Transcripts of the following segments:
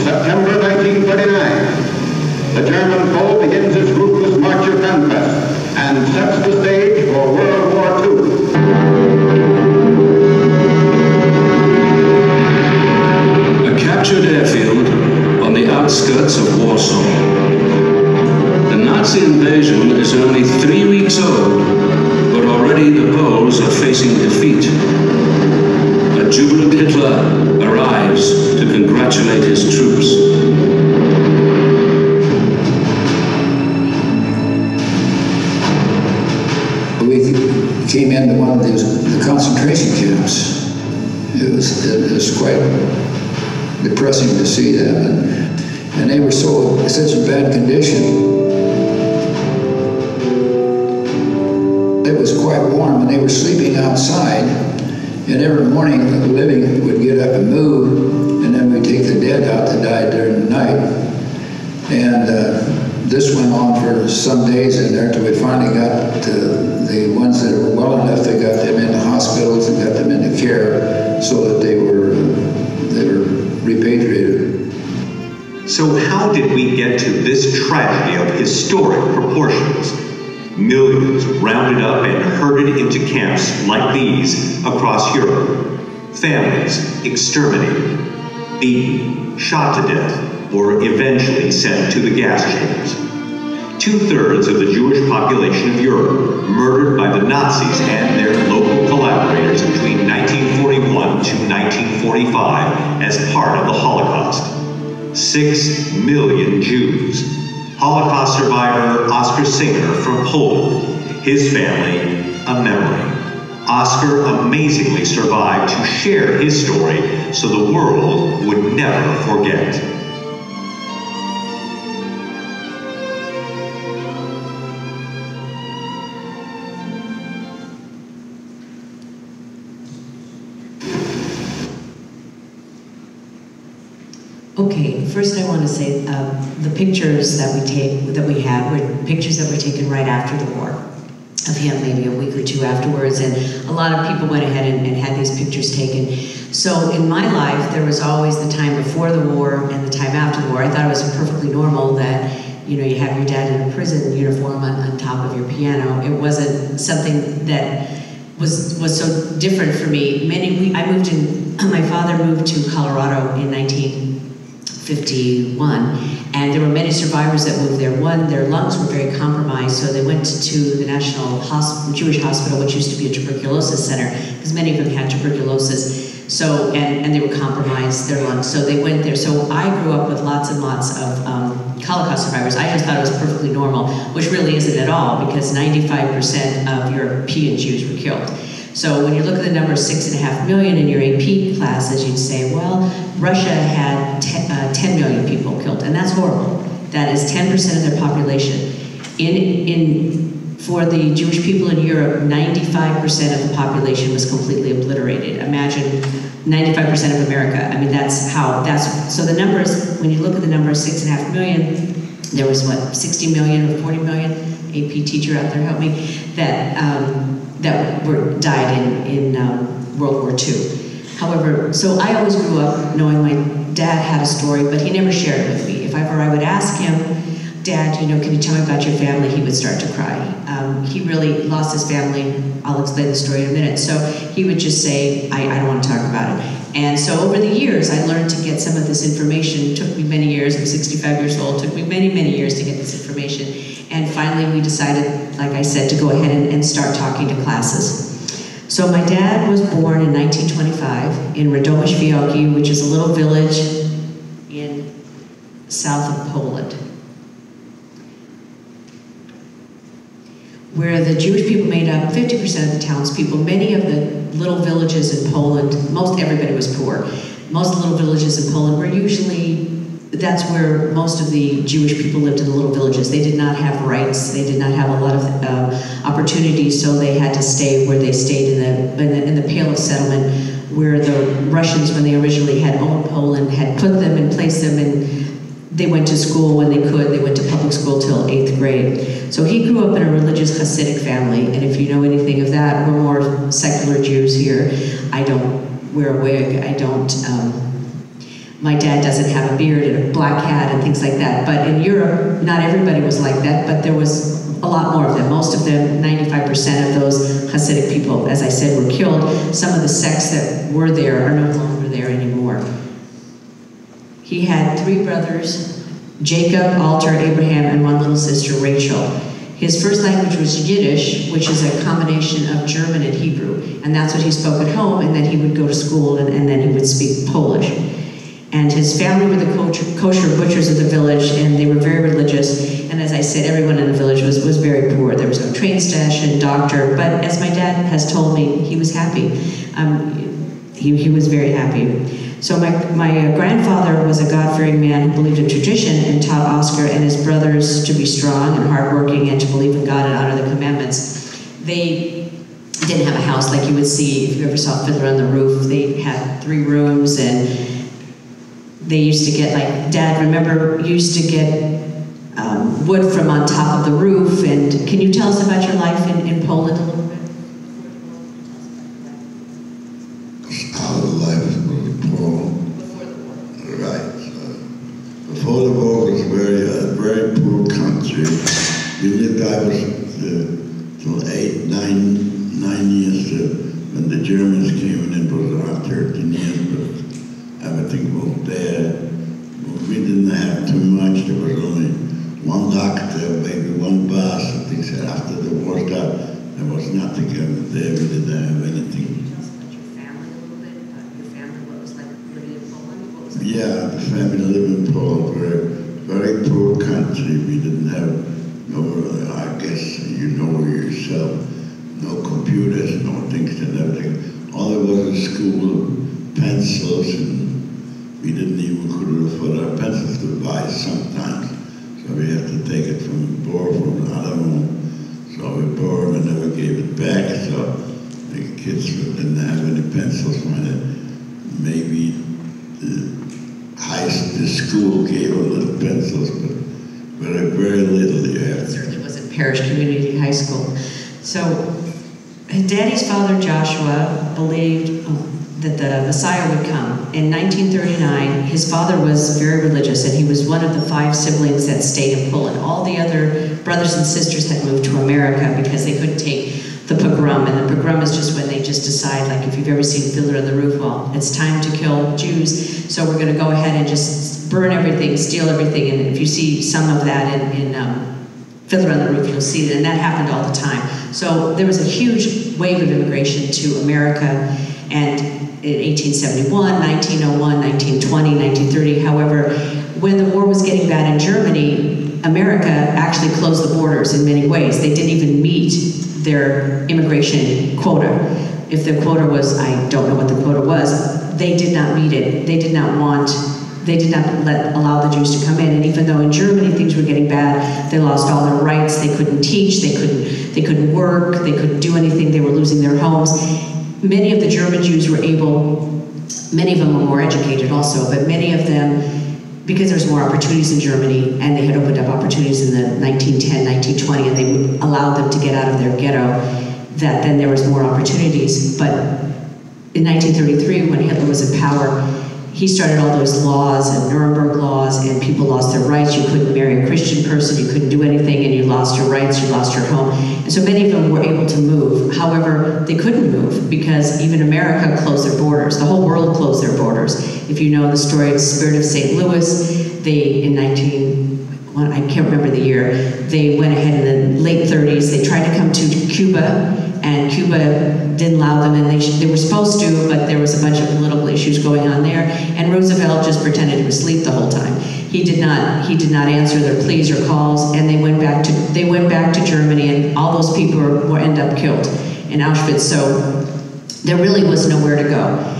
September 1939, the German foe begins its ruthless march of conquest and sets the stage for World War II. A captured airfield on the outskirts of Warsaw. The Nazi invasion is only 3 weeks old, but already the Poles are facing defeat. A jubilant Hitler arrives to congratulate his troops. We came into one of the concentration camps. It was quite depressing to see that, and they were such a bad condition. It was quite warm, and they were sleeping outside. And every morning, the living would get up and move, and then we'd take the dead out that died during the night. And this went on for some days in there until we finally got the ones that were well enough. They got them into hospitals and got them into care so that they were repatriated. So how did we get to this tragedy of historic proportions? Millions rounded up and herded into camps like these across Europe. Families exterminated, beaten, shot to death, or eventually sent to the gas chambers. 2/3 of the Jewish population of Europe murdered by the Nazis and their local collaborators between 1941 to 1945 as part of the Holocaust. 6 million Jews. Holocaust survivor Oskar Singer from Poland. His family, a memory. Oskar amazingly survived to share his story so the world would never forget. Okay, first I want to say the pictures that we had were pictures that were taken right after the war of him, maybe a week or two afterwards, and a lot of people went ahead and had these pictures taken. So in my life, there was always the time before the war and the time after the war. I thought it was perfectly normal that, you know, you have your dad in a prison uniform on top of your piano. It wasn't something that was so different for me. My father moved to Colorado in 1951, and there were many survivors that moved there. One, their lungs were very compromised, so they went to the National Jewish Hospital, which used to be a tuberculosis center, because many of them had tuberculosis. So, and they were compromised, their lungs, so they went there. So I grew up with lots and lots of Holocaust survivors. I just thought it was perfectly normal, which really isn't at all, because 95% of European Jews were killed. So when you look at the number 6.5 million in your AP classes, you'd say, well, Russia had 10 million people killed, and that's horrible. That is 10% of their population. For the Jewish people in Europe, 95% of the population was completely obliterated. Imagine 95% of America. I mean, so the numbers, when you look at the number of 6.5 million, there was what, 60 million or 40 million? AP teacher out there, help me, that died in World War II. However, so I always grew up knowing my dad had a story, but he never shared it with me. If ever I would ask him, Dad, you know, can you tell me about your family? He would start to cry. He really lost his family. I'll explain the story in a minute. So he would just say, I don't want to talk about it. And so over the years, I learned to get some of this information. It took me many years. I'm 65 years old. It took me many, many years to get this information. And finally, we decided, like I said, to go ahead and start talking to classes. So my dad was born in 1925 in Radomish Wioki, which is a little village in south of Poland, where the Jewish people made up 50% of the townspeople. Many of the little villages in Poland, most everybody was poor. Most little villages in Poland were usually, that's where most of the Jewish people lived, in the little villages. They did not have rights, they did not have a lot of opportunities, so they had to stay where they stayed in the Pale of Settlement, where the Russians, when they originally had owned Poland, had put them and placed them, and they went to school when they could. They went to public school till 8th grade. So he grew up in a religious Hasidic family, and if you know anything of that, we're more secular Jews here. I don't wear a wig, I don't My dad doesn't have a beard and a black hat and things like that. But in Europe, not everybody was like that, but there was a lot more of them. Most of them, 95% of those Hasidic people, as I said, were killed. Some of the sects that were there are no longer there anymore. He had 3 brothers, Jacob, Alter, Abraham, and 1 little sister, Rachel. His first language was Yiddish, which is a combination of German and Hebrew. And that's what he spoke at home, and then he would go to school, and then he would speak Polish. And his family were the kosher butchers of the village, and they were very religious. And as I said, everyone in the village was very poor. There was no train station, doctor, but as my dad has told me, he was happy. He was very happy. So my grandfather was a God-fearing man who believed in tradition and taught Oscar and his brothers to be strong and hardworking and to believe in God and honor the commandments. They didn't have a house like you would see if you ever saw Fiddler on the Roof. They had 3 rooms, and they used to get, like, Dad, remember, used to get wood from on top of the roof. And can you tell us about your life in Poland a little bit? How the life was in Poland. Before the war. Right. Before the war was very poor country. We lived, I was till 8, 9 years when the Germans came, and it was around 13 years, but everything was there. We didn't have too much. There was only 1 doctor, maybe 1 bus, and things. After the war started, there was nothing there. We didn't have anything. Can you tell us about your family a little bit? About your family, what it was like living in Poland? What was it? Yeah, the family lived in Poland, very poor country. We didn't have no, I guess you know yourself, no computers, no things and everything. All there was in school, pencils, and we didn't even could afford our pencils to buy sometimes. So we had to take it borrow from another one. So we borrowed and never gave it back. So the kids didn't have any pencils. Maybe the school gave a little pencils, but very little. It certainly wasn't Parish Community High School. So Daddy's father, Joshua, believed that the Messiah would come. In 1939, his father was very religious, and he was one of the 5 siblings that stayed in Poland. All the other brothers and sisters had moved to America because they couldn't take the pogrom, and the pogrom is just when they just decide, like if you've ever seen Fiddler on the Roof, well, it's time to kill Jews, so we're going to go ahead and just burn everything, steal everything, and if you see some of that in Fiddler on the Roof, you'll see that, and that happened all the time. So there was a huge wave of immigration to America, and in 1871, 1901, 1920, 1930, however, when the war was getting bad in Germany, America actually closed the borders in many ways. They didn't even meet their immigration quota. If the quota was, I don't know what the quota was, they did not meet it. They did not allow the Jews to come in. And even though in Germany things were getting bad, they lost all their rights. They couldn't teach, they couldn't work, they couldn't do anything. They were losing their homes. Many of the German Jews were able, many of them were more educated also, but many of them, because there's more opportunities in Germany, and they had opened up opportunities in the 1910, 1920, and they would allow them to get out of their ghetto, that then there was more opportunities. But in 1933, when Hitler was in power, he started all those laws and Nuremberg laws, and people lost their rights. You couldn't marry a Christian person, you couldn't do anything, and you lost your rights, you lost your home. And so many of them were able to move. However, they couldn't move because even America closed their borders. The whole world closed their borders. If you know the story of Spirit of St. Louis, they, in I can't remember the year, they went ahead in the late 30s, they tried to come to Cuba, and Cuba didn't allow them, and they were supposed to, but there was a bunch of political issues going on there, and Roosevelt just pretended he was asleep the whole time. He did not answer their pleas or calls, and they went back to Germany, and all those people were end up killed in Auschwitz. So there really was nowhere to go.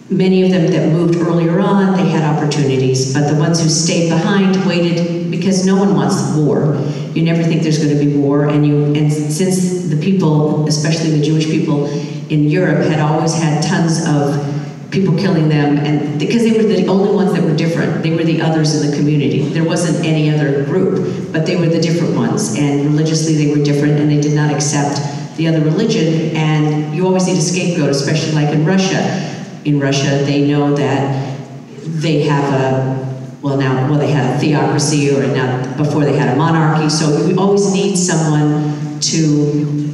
Many of them that moved earlier on, they had opportunities, but the ones who stayed behind waited, because no one wants war. You never think there's going to be war, and since the people, especially the Jewish people in Europe, had always had tons of people killing them, and because they were the only ones that were different. They were the others in the community. There wasn't any other group, but they were the different ones, and religiously they were different, and they did not accept the other religion, and you always need a scapegoat, especially like in Russia. In Russia, they know that they have they had a theocracy, or now before they had a monarchy. So you always need someone to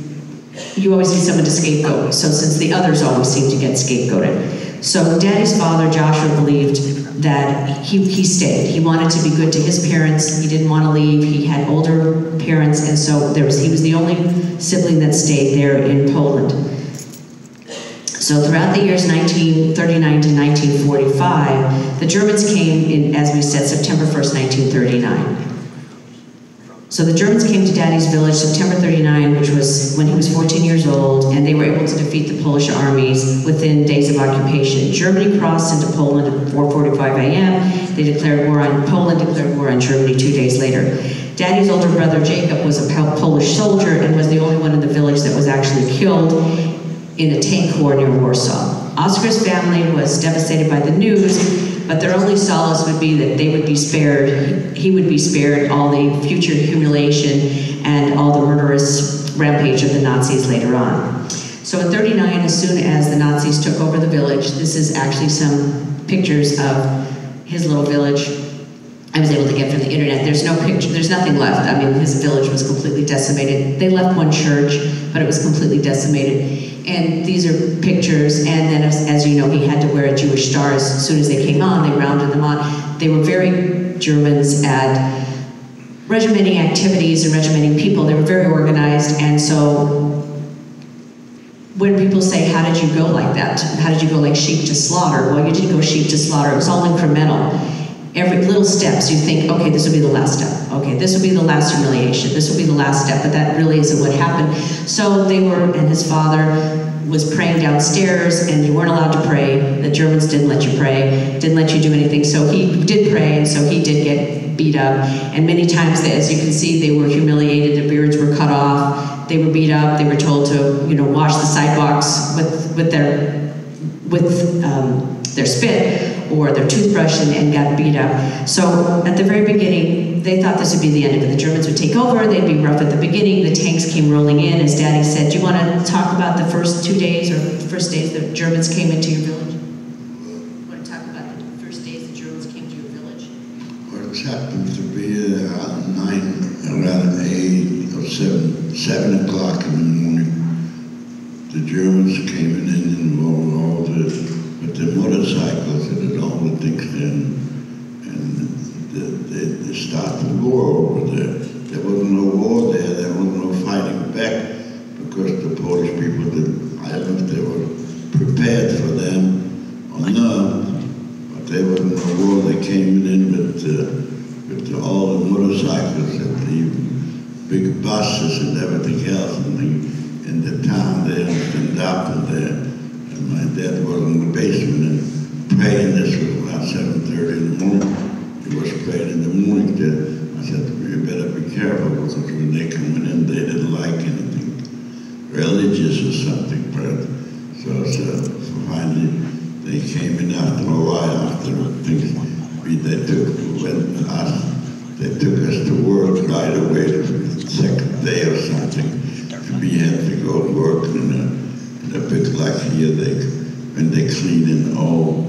scapegoat. So since the others always seem to get scapegoated. So Daddy's father, Joshua, believed that he stayed. He wanted to be good to his parents. He didn't want to leave. He had older parents, and so he was the only sibling that stayed there in Poland. So throughout the years 1939 to 1945, the Germans came in, as we said, September 1st, 1939. So the Germans came to Daddy's village September 39, which was when he was 14 years old, and they were able to defeat the Polish armies within days of occupation. Germany crossed into Poland at 4:45 a.m. They declared war on Poland, declared war on Germany 2 days later. Daddy's older brother Jacob was a Polish soldier and was the only one in the village that was actually killed in a tank war near Warsaw. Oscar's family was devastated by the news, but their only solace would be that they would be spared, he would be spared all the future humiliation and all the murderous rampage of the Nazis later on. So in 39, as soon as the Nazis took over the village, this is actually some pictures of his little village I was able to get from the internet. There's no picture, there's nothing left. I mean, his village was completely decimated. They left one church, but it was completely decimated. And these are pictures, and then as you know, he had to wear a Jewish star as soon as they came on, they rounded them on. They were very Germans at regimenting activities and regimenting people. They were very organized, and so when people say, how did you go like that? How did you go like sheep to slaughter? Well, you didn't go sheep to slaughter, it was all incremental. Every little steps, you think, okay, this will be the last step. Okay, this will be the last humiliation. This will be the last step, but that really isn't what happened. So they were, and his father was praying downstairs, and you weren't allowed to pray. The Germans didn't let you pray, didn't let you do anything. So he did pray, and so he did get beat up. And many times, as you can see, they were humiliated. Their beards were cut off. They were beat up. They were told to, wash the sidewalks with their spit or their toothbrush, and got beat up. So at the very beginning, they thought this would be the end of it. The Germans would take over, they'd be rough at the beginning, the tanks came rolling in. As Daddy said, do you want to talk about the first 2 days, or the first days the Germans came into your village? You want to talk about the first days the Germans came to your village? Well, it happened to be around 8 or 7 o'clock in the morning. The Germans came in and all with the motorcycles and all the things then, and they started the war over there. There wasn't no war there, there wasn't no fighting back, because the Polish people didn't, I don't know if they were prepared for them or not, but there wasn't no war. They came in with all the motorcycles and the big buses and everything else, and in the town there, and up in there. And my dad was in the basement and praying. This was about 7:30 in the morning. He was praying in the morning there. I said, you better be careful, because when they come in, they didn't like anything religious or something. So finally, they came in after a while, after things, they took us to work right away, the second day or something. And we had to go to work in a bit like here, when they clean in all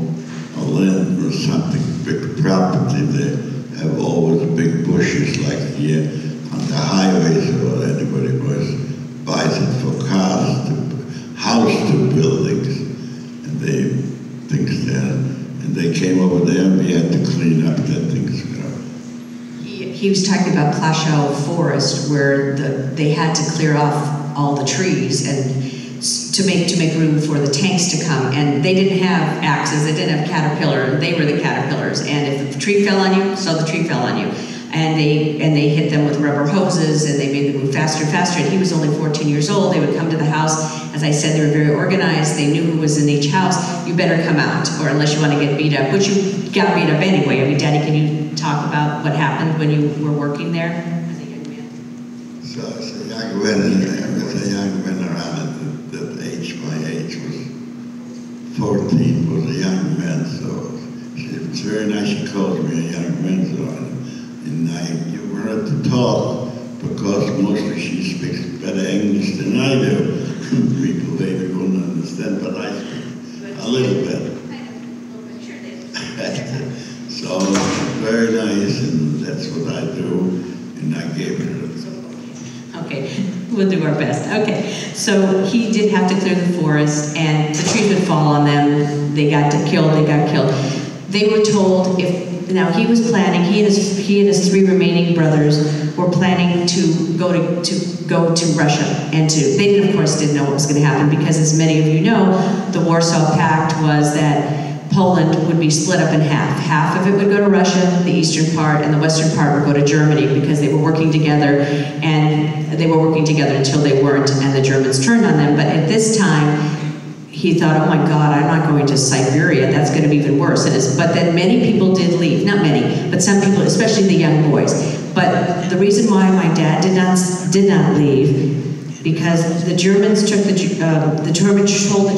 a land or something, big property, they have always big bushes like here on the highways, or anybody buys it for cars, house to buildings, and things there. And they came over there, and we had to clean up that things. He was talking about Plaszow Forest, where they had to clear off all the trees and to make room for the tanks to come. And they didn't have axes, they didn't have Caterpillar, they were the caterpillars. And if the tree fell on you, so the tree fell on you. And they hit them with rubber hoses, and they made them move faster and faster. And he was only 14 years old. They would come to the house. As I said, they were very organized. They knew who was in each house. You better come out, or unless you want to get beat up, which you got beat up anyway. I mean, Daddy, can you talk about what happened when you were working there as a young man? So as a young man around that age, my age was 14, was a young man. So it's very nice she called me a young man. So, and you were to talk, because mostly she speaks better English than I do. People maybe won't understand, but I speak a little bit. I know, a little bit, sure they do. So very nice, and that's what I do, and I gave it. Okay, we'll do our best. Okay, so he did have to clear the forest, and the trees would fall on them. They got killed. They were told now he was planning. He and his 3 remaining brothers were planning to go to Russia, and they of course didn't know what was going to happen, because as many of you know, the Warsaw Pact was that Poland would be split up in half. Half of it would go to Russia, the eastern part, and the western part would go to Germany, because they were working together, and they were working together until they weren't, and the Germans turned on them. But at this time, he thought, oh my God, I'm not going to Siberia, that's going to be even worse. But then many people did leave, not many, but some people, especially the young boys. But the reason why my dad did not leave, because the Germans told the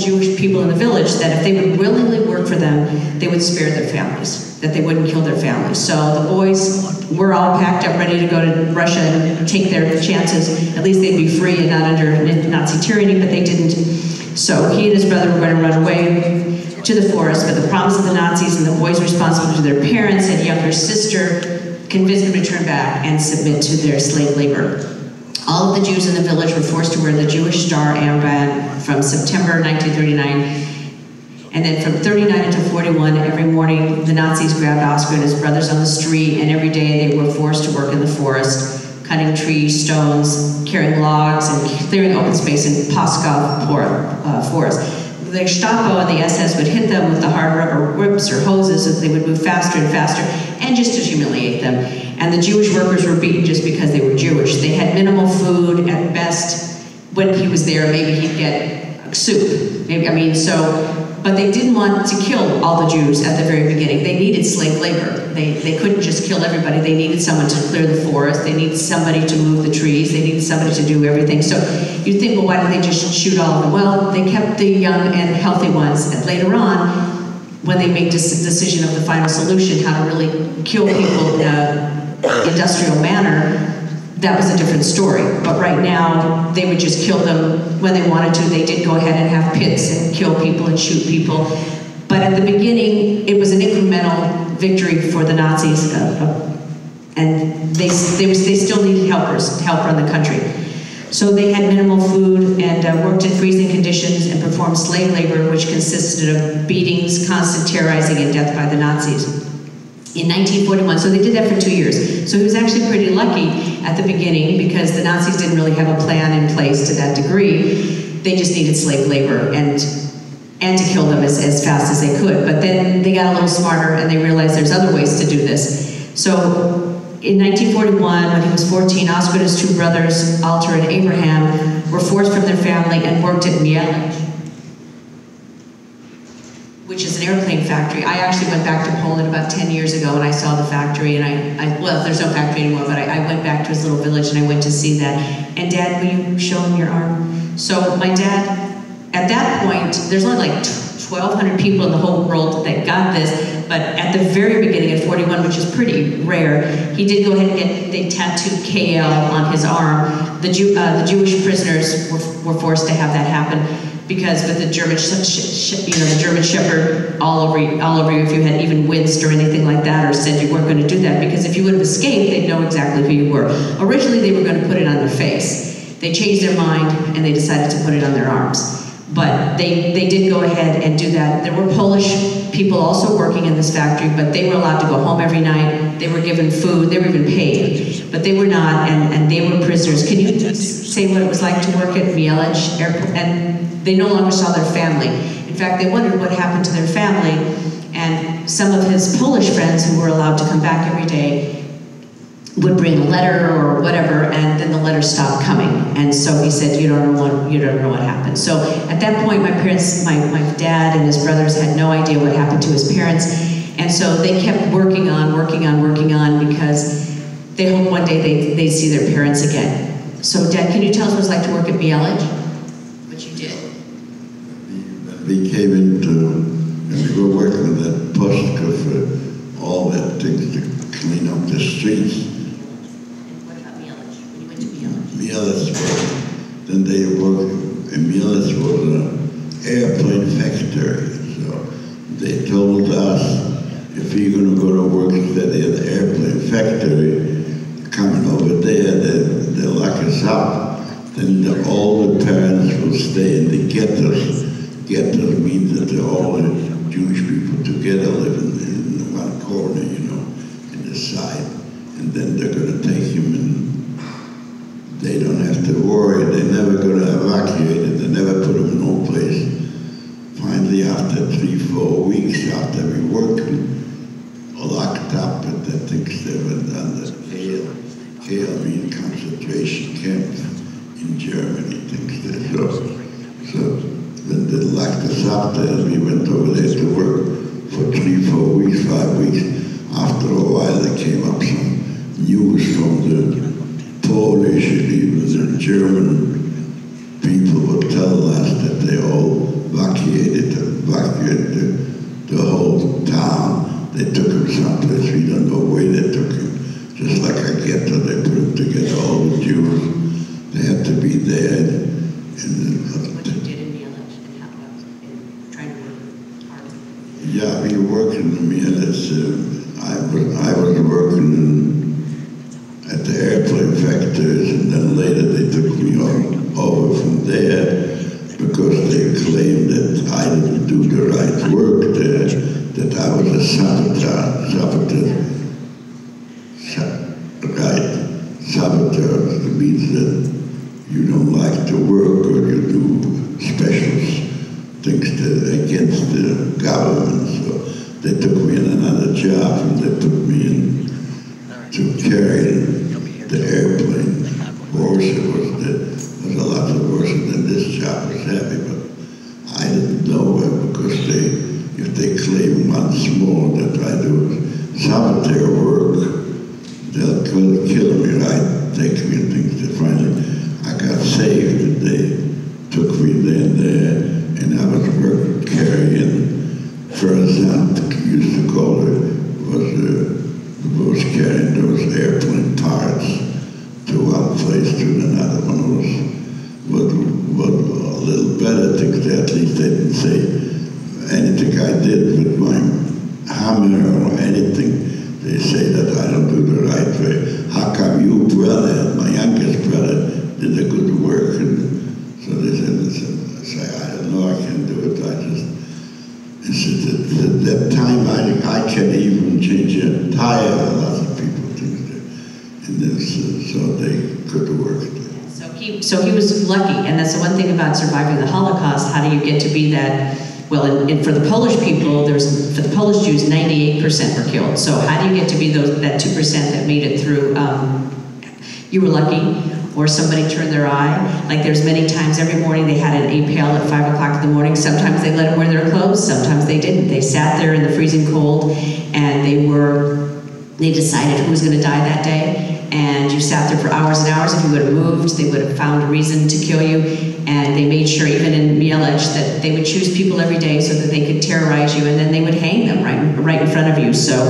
Jewish people in the village that if they would willingly work for them, they would spare their families, that they wouldn't kill their families. So the boys were all packed up, ready to go to Russia and take their chances. At least they'd be free and not under Nazi tyranny, but they didn't. So he and his brother were going to run away to the forest, but the promise of the Nazis and the boys responsible to their parents and younger sister convinced them to turn back and submit to their slave labor. All of the Jews in the village were forced to wear the Jewish star armband from September 1939. And then from 39 until 41, every morning the Nazis grabbed Oscar and his brothers on the street, and every day they were forced to work in the forest, cutting trees, stones, carrying logs, and clearing open space in Pskov forest. The Gestapo and the SS would hit them with the hard rubber whips or hoses as they would move faster and faster, and just to humiliate them. And the Jewish workers were beaten just because they were Jewish. They had minimal food at best. When he was there, maybe he'd get soup. But they didn't want to kill all the Jews at the very beginning. They needed slave labor. They couldn't just kill everybody. They needed someone to clear the forest. They needed somebody to move the trees. They needed somebody to do everything. So you'd think, well, why didn't they just shoot all of them? Well, they kept the young and healthy ones. And later on, when they made this decision of the final solution, how to really kill people in an industrial manner, that was a different story. But right now, they would just kill them when they wanted to. They did go ahead and have pits and kill people and shoot people. But at the beginning, it was an incremental victory for the Nazis, and they still needed help run the country. So they had minimal food and worked in freezing conditions and performed slave labor, which consisted of beatings, constant terrorizing, and death by the Nazis. In 1941, so they did that for 2 years. So he was actually pretty lucky at the beginning, because the Nazis didn't really have a plan in place to that degree. They just needed slave labor and to kill them as fast as they could. But then they got a little smarter and they realized there's other ways to do this. So in 1941, when he was 14, Oscar and his 2 brothers, Alter and Abraham, were forced from their family and worked at Mielec, which is an airplane factory. I actually went back to Poland about 10 years ago and I saw the factory, and well, there's no factory anymore, but I went back to his little village and I went to see that. And Dad, will you show him your arm? So my dad, at that point, there's only like 1,200 people in the whole world that got this, but at the very beginning in 41, which is pretty rare, he did go ahead and they tattooed KL on his arm. The Jewish prisoners were forced to have that happen, because with the German, the German Shepherd all over you, if you had even winced or anything like that, or said you weren't going to do that, because if you would have escaped, they'd know exactly who you were. Originally, they were going to put it on their face. They changed their mind and they decided to put it on their arms. But they did go ahead and do that. There were Polish people also working in this factory, but they were allowed to go home every night. They were given food. They were even paid, but they were not, and they were prisoners. Can you say what it was like to work at Mielec Airport? And they no longer saw their family. In fact, they wondered what happened to their family, and some of his Polish friends who were allowed to come back every day would bring a letter or whatever, and then the letter stopped coming. And so he said, you don't know what happened. So at that point, my parents, my dad and his brothers had no idea what happened to his parents. And so they kept working on, because they hoped one day they'd see their parents again. So Dad, can you tell us what it's like to work at Mielec? What you did? We came into, and we were working with that Pushka for all that things to clean up the streets. Mielec, then they worked, and Mielec was an airplane factory, so they told us if you're going to go to work steady at the airplane factory, coming over there, they'll lock us up. Then all the parents will stay in the ghettos. Ghettos means that all the Jewish people together live in one corner, you know, in the side. And then they're going to take him and they don't have to worry. They're never going to evacuate it. They never put him in no place. Finally, after 3-4 weeks, after we worked locked up at the things they were done, the Kehl mean concentration camp in Germany, things they so when they locked us up there, we went over there to work for 3-4 weeks, 5 weeks. After a while, there came up some news from the Polish and even the German people were telling us that they all evacuated the whole town. They took him someplace, we don't know where they took him. Just like a ghetto, they put him together, all the Jews. They had to be there. What you did in Mielec and how in trying to work hard. Yeah, we worked in Mielec. I was working at the airplane factories, and then later they took me over from there because they claimed that I didn't do the right work there. That I was a saboteur. Saboteur means that you don't like to work or you do special things against the government. So they took me in another job and they put me in to carry the airplane. Was a lot worse than this job was heavy, but I didn't know it because if they claim once more that I do saboteur work, they'll kill me, right? Take me and things. That finally I got saved and they took me there, and I was carrying Verzant, used to call it, was carrying those airplane parts to one place to another one. Was a little better things. At least they didn't say anything I did with my hammer or anything. They say that I don't do the right way. How come you, brother, my youngest brother, did a good work? And so they said, I don't know, I can't do it. At that time, I can't even change a tire. A lot of people think that. And then, so they could work there. So he was lucky, and that's the one thing about surviving the Holocaust. How do you get to be that? Well, for the Polish people, for the Polish Jews, 98% were killed. So how do you get to be that 2% that made it through? You were lucky, or somebody turned their eye. Like there's many times every morning they had an 8 pail at 5 o'clock in the morning. Sometimes they let them wear their clothes, sometimes they didn't. They sat there in the freezing cold, and they decided who was going to die that day. And you sat there for hours and hours. If you would have moved, they would have found a reason to kill you. And they made sure, even in Mielec, that they would choose people every day so that they could terrorize you, and then they would hang them right in front of you. So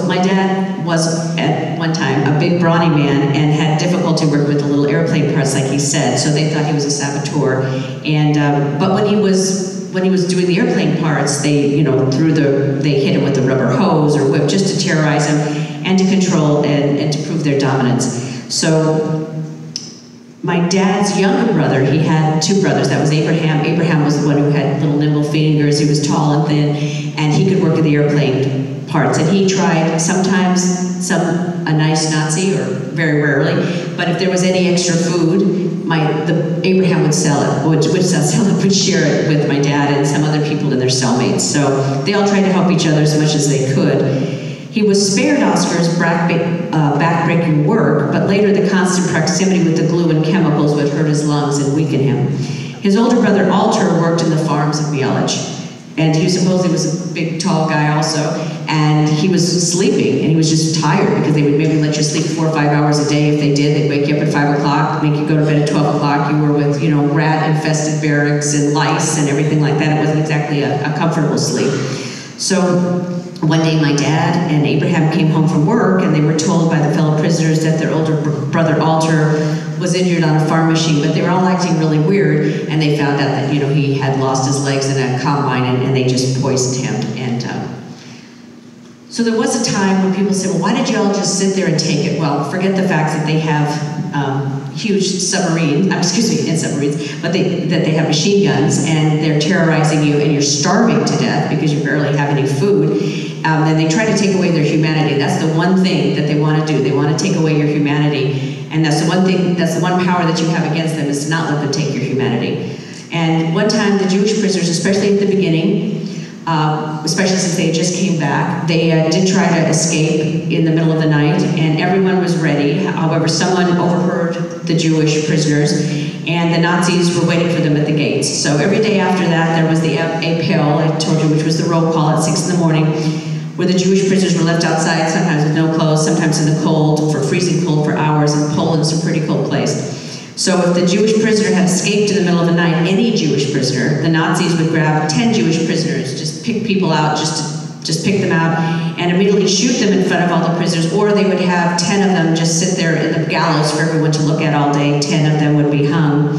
my dad was at one time a big brawny man and had difficulty working with the little airplane parts, like he said. So they thought he was a saboteur. And but when he was doing the airplane parts, they they hit him with a rubber hose or whip just to terrorize him and to control and to prove their dominance. So my dad's younger brother, he had 2 brothers. That was Abraham. Abraham was the one who had little nimble fingers. He was tall and thin, and he could work in the airplane parts. And he tried sometimes a nice Nazi, or very rarely. But if there was any extra food, Abraham would sell it, would share it with my dad and some other people and their cellmates. So they all tried to help each other as much as they could. He was spared Oscar's back-breaking work, but later the constant proximity with the glue and chemicals would hurt his lungs and weaken him. His older brother, Alter, worked in the farms of Mielec, and he supposedly was a big, tall guy also, and he was sleeping, and he was just tired, because they would maybe let you sleep 4 or 5 hours a day. If they did, they'd wake you up at 5 o'clock, make you go to bed at 12 o'clock. You were with, rat-infested barracks and lice and everything like that. It wasn't exactly a comfortable sleep. So one day my dad and Abraham came home from work, and they were told by the fellow prisoners that their older brother Alter was injured on a farm machine, but they were all acting really weird, and they found out that, you know, he had lost his legs in a combine, and they just poisoned him. And so there was a time when people said, well, why did you all just sit there and take it? Well, forget the fact that they have huge submarines, and submarines, but that they have machine guns, and they're terrorizing you, and you're starving to death because you barely have any food. And they try to take away their humanity. That's the one thing that they want to do. They want to take away your humanity. And that's the one thing, that's the one power that you have against them, is to not let them take your humanity. And one time the Jewish prisoners, especially at the beginning, especially since they just came back, they did try to escape in the middle of the night, and everyone was ready. However, someone overheard the Jewish prisoners, and the Nazis were waiting for them at the gates. So every day after that, there was the Appell, I told you, which was the roll call at 6 in the morning, where the Jewish prisoners were left outside, sometimes with no clothes, sometimes in the cold, for freezing cold for hours, and Poland's a pretty cold place. So if the Jewish prisoner had escaped in the middle of the night, any Jewish prisoner, the Nazis would grab 10 Jewish prisoners, just pick people out, just pick them out, and immediately shoot them in front of all the prisoners, or they would have 10 of them just sit there in the gallows for everyone to look at all day. 10 of them would be hung,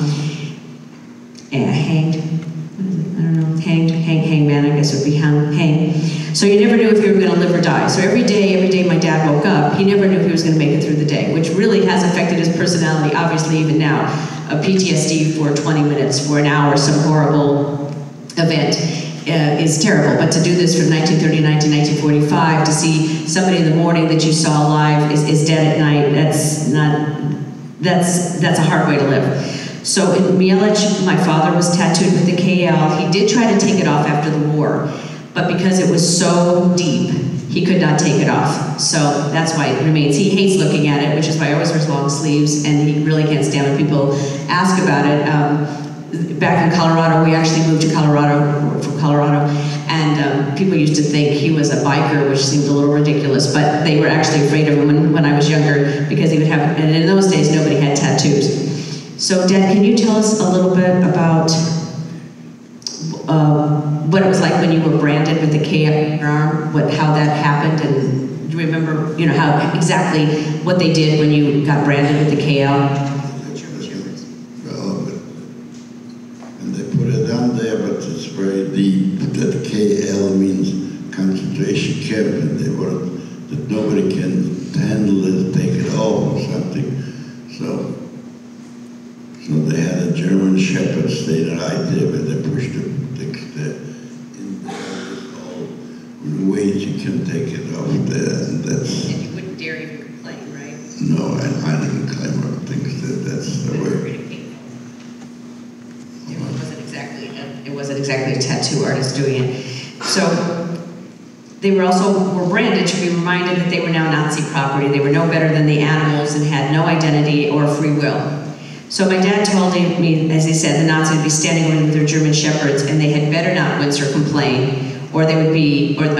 hanged, I don't know, hangman, I guess would be hanged. So you never knew if you were going to live or die. So every day my dad woke up, he never knew if he was going to make it through the day, which really has affected his personality, obviously, even now. A PTSD for 20 minutes, for an hour, some horrible event is terrible. But to do this from 1939 to 1945, to see somebody in the morning that you saw alive is dead at night, that's a hard way to live. So in Mielec, my father was tattooed with the KL. He did try to take it off after the war, but because it was so deep, he could not take it off. So that's why it remains. He hates looking at it, which is why he always wears long sleeves, and he really can't stand when people ask about it. Back in Colorado, we actually moved to Colorado, from Colorado, and people used to think he was a biker, which seemed a little ridiculous, but they were actually afraid of him when I was younger, because he would have, and in those days, nobody had tattoos. So, Dad, can you tell us a little bit about what it was like when you were branded with the K on your arm, how that happened, and do you remember, you know, how exactly what they did when you got branded with the KL? Well, and they put it down there, but it's very deep. That KL means concentration camp, and they wanted that nobody can handle it, take it off or something. So they had a German Shepherd stayed right there, but they pushed the in there. All ways you can take it off there, and that's. And you wouldn't dare even complain, right? No, I didn't claim or things that's the way. It wasn't exactly a tattoo artist doing it. So they were branded to be reminded that they were now Nazi property. They were no better than the animals and had no identity or free will. So my dad told me, as he said, the Nazis would be standing over with their German Shepherds, and they had better not wince or complain, or they'd put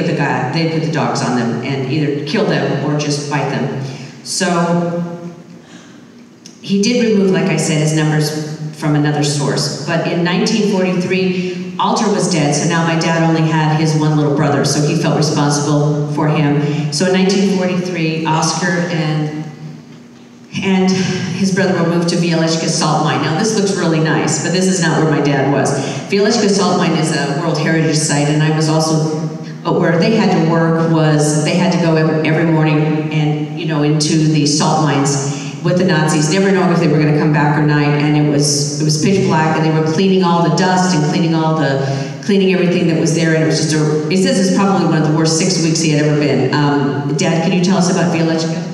the dogs on them and either kill them or just bite them. So he did remove, like I said, his numbers from another source. But in 1943, Alter was dead, so now my dad only had his one little brother, so he felt responsible for him. So in 1943, Oscar and his brother were moved to Wieleczka Salt Mine. Now this looks really nice, but this is not where my dad was. Wieleczka Salt Mine is a World Heritage Site, and I was also, where they had to work was, they had to go every morning and, you know, into the salt mines with the Nazis, never knowing if they were going to come back or not, and it was pitch black, and they were cleaning all the dust and cleaning everything that was there, and it was just it says it's probably one of the worst 6 weeks he had ever been. Dad, can you tell us about Wieleczka?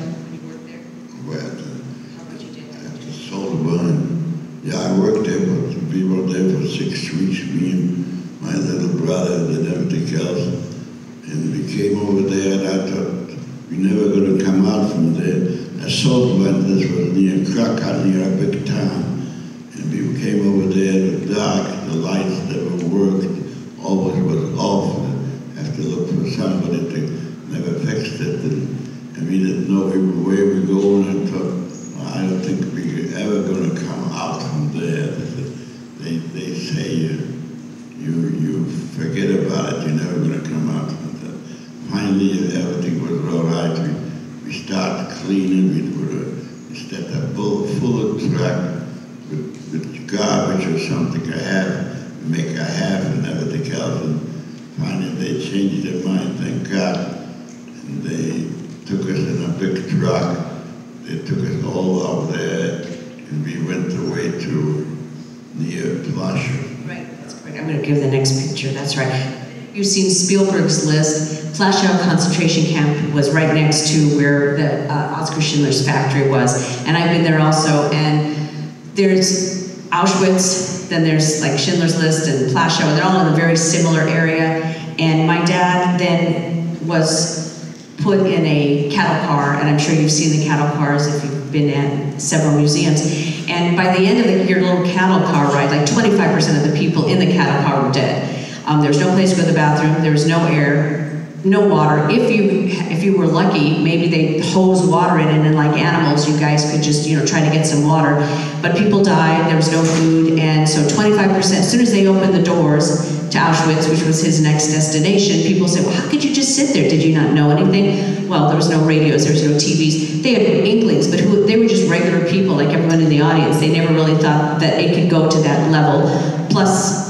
Yeah, I worked there, but we were there for 6 weeks, me and my little brother and everything else. And we came over there, and I thought we're never going to come out from there. A salt mine, this was near Krakow, near a big town. And we came over there, it was dark, the lights never worked, always was off. I have to look for somebody to never fixed it. And we didn't know where we were going. I thought, well, I don't think we're ever going to come out from there. They say you forget about it, you're never going to come out from there. Finally, everything was all right. We started cleaning. We put instead of full of truck with garbage or something, make a half and everything else, and finally they changed their mind, thank God. And they took us in a big truck. They took us all out there, and we went away to near Plaszow. Right, that's correct. I'm going to give the next picture, that's right. You've seen Spielberg's list. Plaszow concentration camp was right next to where the Oskar Schindler's factory was. And I've been there also, and there's Auschwitz, then there's like Schindler's List and Plaszow, and they're all in a very similar area. And my dad then was put in a cattle car, and I'm sure you've seen the cattle cars if you've been at several museums. And by the end of your little cattle car ride, like 25% of the people in the cattle car were dead. There was no place to go to the bathroom, there was no air, no water. If you were lucky, maybe they hose water in, and then like animals, you guys could just, try to get some water. But people died, there was no food, and so 25%, as soon as they opened the doors to Auschwitz, which was his next destination, people said, well, how could you just sit there? Did you not know anything? Well, there was no radios, there was no TVs. They had inklings, but they were just regular people, like everyone in the audience. They never really thought that it could go to that level. Plus,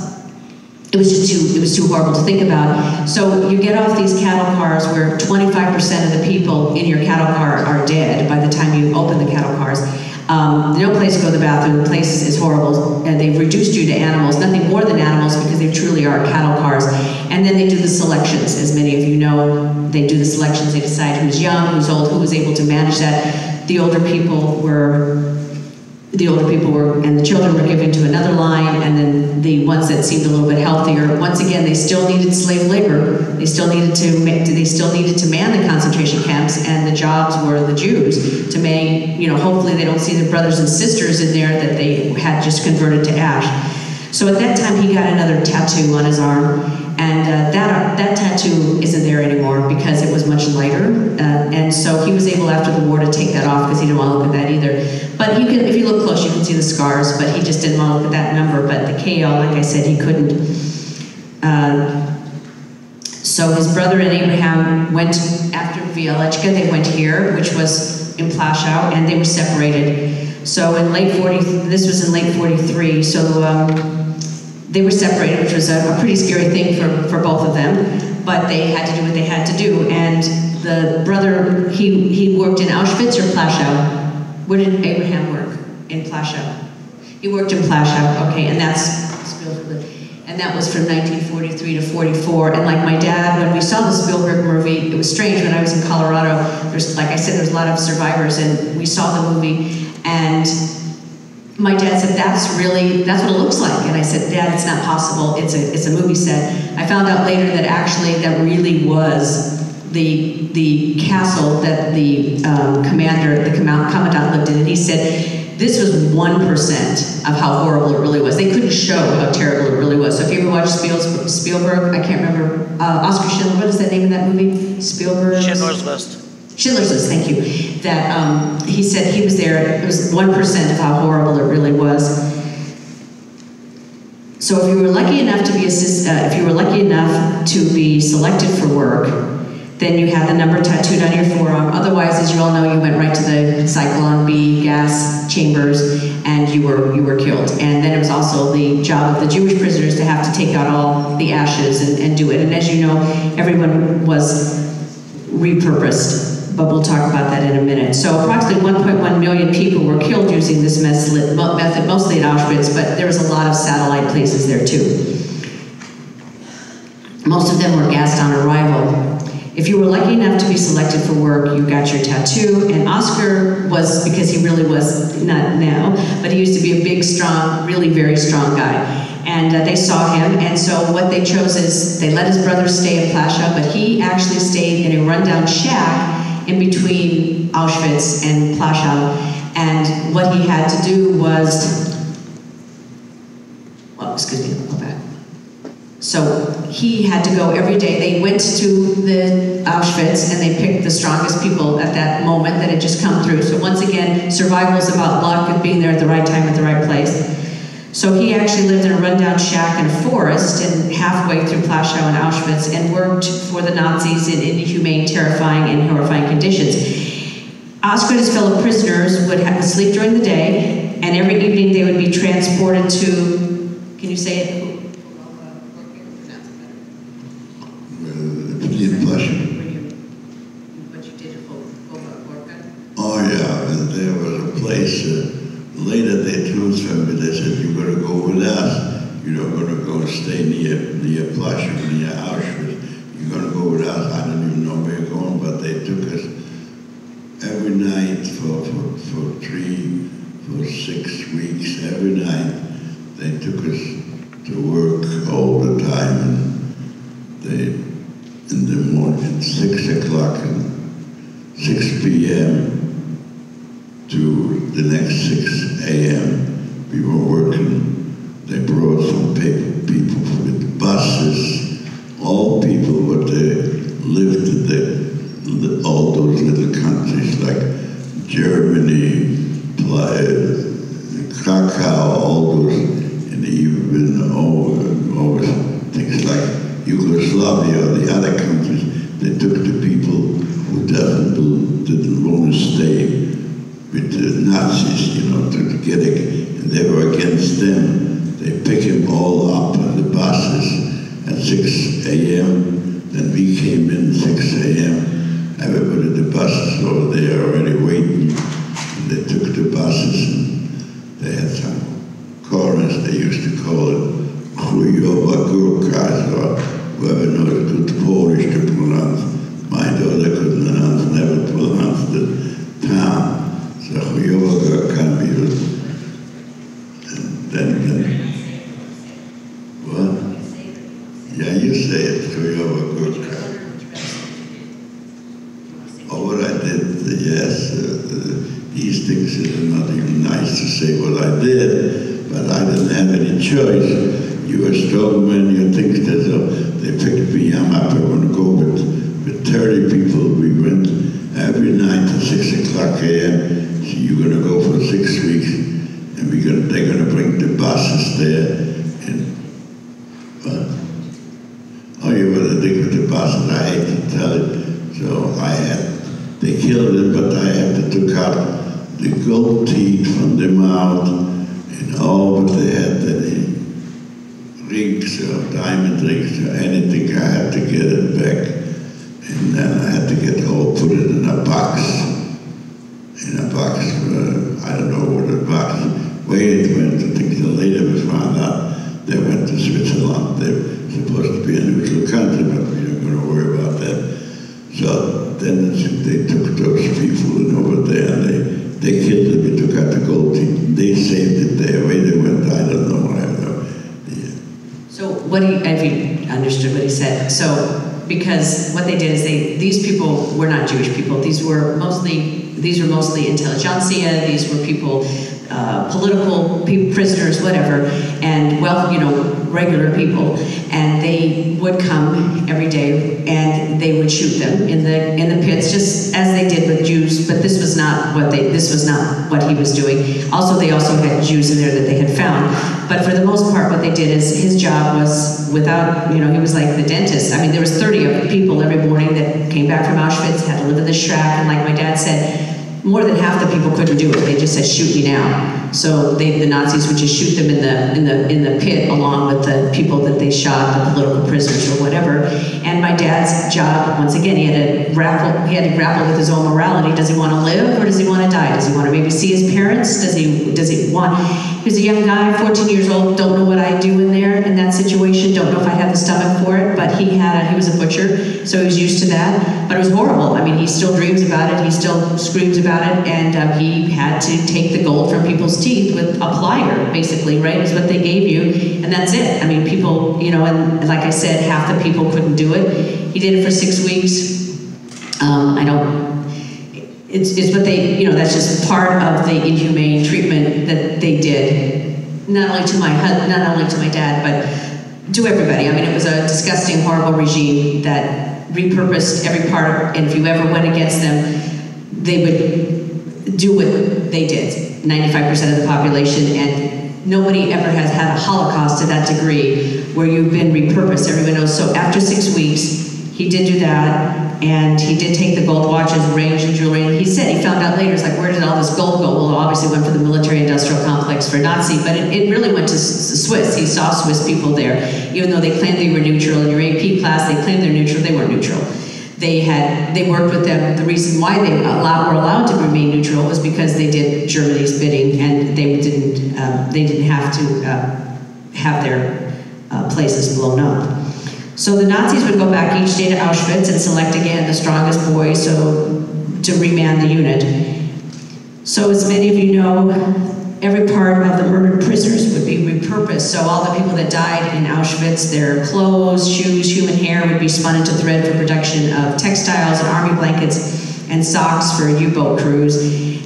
it was too horrible to think about. So you get off these cattle cars where 25% of the people in your cattle car are dead by the time you open the cattle cars. No place to go to the bathroom, the place is horrible, and they've reduced you to animals, nothing more than animals because they truly are cattle cars. And then they do the selections, as many of you know, they do the selections, they decide who's young, who's old, who was able to manage that. The older people were, and the children were given to another line, and then the ones that seemed a little bit healthier, once again, they still needed slave labor. They still needed to man the concentration camps, and the jobs were the Jews to hopefully they don't see the brothers and sisters in there that they had just converted to ash. So at that time, he got another tattoo on his arm, and that tattoo isn't there anymore because it was much lighter, and so he was able after the war to take that off because he didn't want to look at that either. But if you look close, you can see the scars, but he just didn't want to look at that number. But the KL, like I said, he couldn't. So his brother and Abraham went after Wieleczka. They went here, which was in Plaszow, and they were separated. So in this was in late 43. So they were separated, which was a pretty scary thing for both of them. But they had to do what they had to do. And the brother, he worked in Auschwitz or Plaszow. Where did Abraham work? In Plaszow. He worked in Plaszow, okay, and that was from 1943 to 44. And like my dad, when we saw the Spielberg movie, it was strange. When I was in Colorado, like I said, there's a lot of survivors, and we saw the movie, and my dad said, that's what it looks like. And I said, Dad, it's not possible. It's a movie set. I found out later that actually that really was the castle that the commandant lived in, and he said this was 1% of how horrible it really was. They couldn't show how terrible it really was. So if you ever watch Spielberg, I can't remember, Oskar Schindler, what is that name of that movie? Spielberg? Schindler's List. Schindler's List, thank you. That he said he was there, it was 1% of how horrible it really was. So if you were lucky enough to be selected for work, then you had the number tattooed on your forearm. Otherwise, as you all know, you went right to the Zyklon B gas chambers, and you were killed. And then it was also the job of the Jewish prisoners to have to take out all the ashes and do it. And as you know, everyone was repurposed, but we'll talk about that in a minute. So approximately 1.1 million people were killed using this method, mostly at Auschwitz, but there was a lot of satellite places there too. Most of them were gassed on arrival. If you were lucky enough to be selected for work, you got your tattoo, and Oskar was, because he really was, not now, but he used to be a big, strong, really very strong guy. And they saw him, and so what they chose is, they let his brother stay in Plaszow, but he actually stayed in a rundown shack in between Auschwitz and Plaszow. And what he had to do was, well, excuse me, I'll go back. So he had to go every day. They went to the Auschwitz and they picked the strongest people at that moment that had just come through. So once again, survival is about luck and being there at the right time at the right place. So he actually lived in a rundown shack in a forest and halfway through Plaszow and Auschwitz and worked for the Nazis in inhumane, terrifying, and horrifying conditions. Osgood, his fellow prisoners, would have to sleep during the day, and every evening they would be transported to, can you say it? What you did at Gorka? Oh yeah, and there was a place, later they transferred me, they said, you're going to go with us, you're not going to go stay near Plaszow, near Auschwitz, you're going to go with us. I don't even know where we're going, but they took us every night for 6 weeks, every night they took us to work all the time, and they, in the morning, 6 o'clock and 6 p.m. to the next 6 a.m. we were working. They brought some people with buses, all people, but they lived in all those little countries like Germany, Krakow, all those, and even all things like Yugoslavia, the other countries. They took the people who didn't want to stay with the Nazis, you know, to get it, and they were against them. They pick them all up on the buses at 6 a.m. Then we came in 6 a.m. Everybody, the buses over there already waiting. And they took the buses, and they had some chorus, they used to call it Chujowa Górka, or whoever knows good Polish to pronounce. My daughter couldn't pronounce, never pronounced the town. So Chujowa Górka, and then what? Yeah, you say it, Chujowa Górka. Oh, what I did, yes, these things are not even nice to say what I did, but I didn't have any choice. You were strong man, you think that they picked me up. I want to go with 30 people. We went every night at 6 o'clock a.m. So you're going to go for 6 weeks, and they're going to bring the buses there. And oh, you were the thing with the buses. I hate to tell it. So they killed them, but I had to took out the gold teeth from the mouth and all, but they had any rings or diamond rings or anything. I had to get it back, and then I had to put it in a box. I don't know what the box, where it went. I think later we found out they went to Switzerland. They're supposed to be a neutral country, but we're not going to worry about that. So then they took those people and over there, and they killed them. They took out the gold teeth. They saved it there. Where they went, I don't know. Yeah. So if you understood what he said, so because what they did is these people were not Jewish people. These were mostly intelligentsia. These were people, political prisoners, whatever, and regular people, and they would come every day and they would shoot them in the pits, just as they did with Jews. But this was not what he was doing. Also, they also had Jews in there that they had found. But for the most part, what they did is his job was he was like the dentist. I mean, there was 30 people every morning that came back from Auschwitz, had to live in the shack, and like my dad said, more than half the people couldn't do it. They just said, shoot me now. So the Nazis would just shoot them in the pit along with the people that they shot, the political prisoners or whatever. And my dad's job, once again, he had to grapple with his own morality. Does he want to live or does he want to die? Does he want to maybe see his parents? He was a young guy, 14 years old, don't know what I'd do in there in that situation, don't know if I had the stomach for it, but he was a butcher, so he was used to that. But it was horrible. I mean, he still dreams about it, he still screams about it, and he had to take the gold from people's teeth with a plier, basically, right, is what they gave you, and that's it. I mean, people, and like I said, half the people couldn't do it. He did it for 6 weeks. It's what they, that's just part of the inhumane treatment that they did, not only to my dad, but to everybody. I mean, it was a disgusting, horrible regime that repurposed every part, and if you ever went against them, they would do what they did, 95% of the population, and nobody ever has had a Holocaust to that degree where you've been repurposed. Everyone knows. So after 6 weeks, He did do that, and he did take the gold watches, rings, and jewelry. And he said, he found out later, it's like, where did all this gold go? Well, it obviously went for the military-industrial complex for Nazi, but it really went to Swiss. He saw Swiss people there. Even though they claimed they were neutral, in your AP class, they claimed they're neutral, they weren't neutral. They worked with them. The reason why they were allowed to remain neutral was because they did Germany's bidding, and they didn't have to have their places blown up. So the Nazis would go back each day to Auschwitz and select again the strongest boys to remand the unit. So as many of you know, every part of the murdered prisoners would be repurposed. So all the people that died in Auschwitz, their clothes, shoes, human hair would be spun into thread for production of textiles and army blankets and socks for U-boat crews.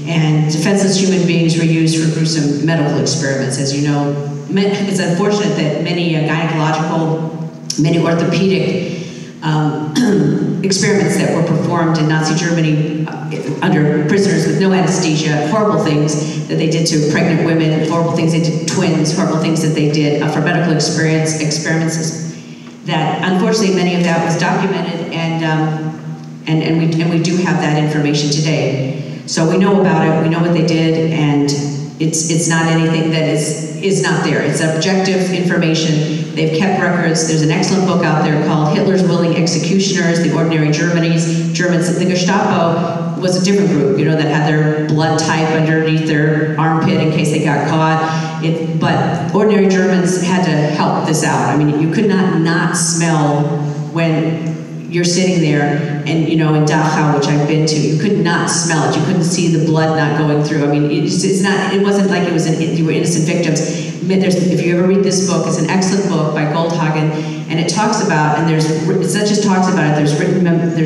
And defenseless human beings were used for gruesome medical experiments. As you know, it's unfortunate that many many orthopedic experiments that were performed in Nazi Germany under prisoners with no anesthesia, horrible things that they did to pregnant women, horrible things they did to twins, horrible things that they did for medical experiments that unfortunately many of that was documented, and we do have that information today. So we know about it, we know what they did, and it's not anything that is not there. It's objective information. They've kept records. There's an excellent book out there called Hitler's Willing Executioners, The Ordinary Germans. The Gestapo was a different group, that had their blood type underneath their armpit in case they got caught. But ordinary Germans had to help this out. I mean, you could not smell when you're sitting there and, in Dachau, which I've been to, you could not smell it. You couldn't see the blood not going through. I mean, it wasn't like you were innocent victims. If you ever read this book, it's an excellent book by Goldhagen, and it talks about, and it's not just talks about it, there's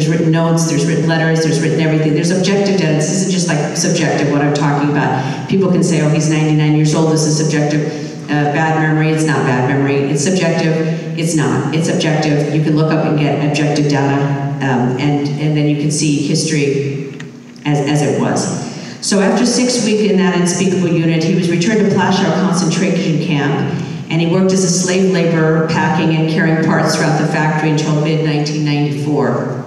written notes, there's written letters, there's written everything. There's objective data. This isn't just like subjective, what I'm talking about. People can say, oh, he's 99 years old, this is subjective. Bad memory, it's not bad memory. It's subjective, it's not. It's objective. You can look up and get objective data, and then you can see history as it was. So after 6 weeks in that unspeakable unit, he was returned to Plaszow concentration camp, and he worked as a slave laborer, packing and carrying parts throughout the factory until mid-1994.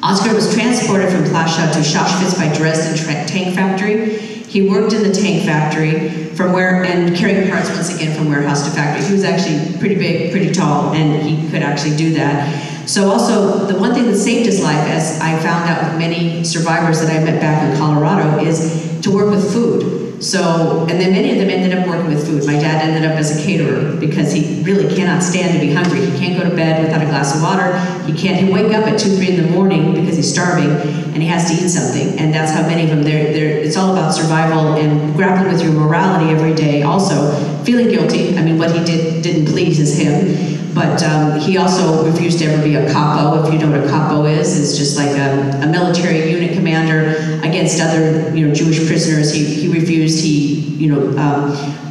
Oskar was transported from Plaszow to Auschwitz by Dresden tank factory. He worked in the tank factory and carrying parts once again from warehouse to factory. He was actually pretty big, pretty tall, and he could actually do that. So also, the one thing that saved his life, as I found out with many survivors that I met back in Colorado, is to work with food. So, and then many of them ended up working with food. My dad ended up as a caterer because he really cannot stand to be hungry. He can't go to bed without a glass of water. He'll wake up at 2, 3 in the morning because he's starving and he has to eat something. And that's how many of them, it's all about survival and grappling with your morality every day. Also, feeling guilty. I mean, what he didn't please him. But he also refused to ever be a capo. If you know what a capo is, it's just like a military unit commander against other Jewish prisoners. He refused.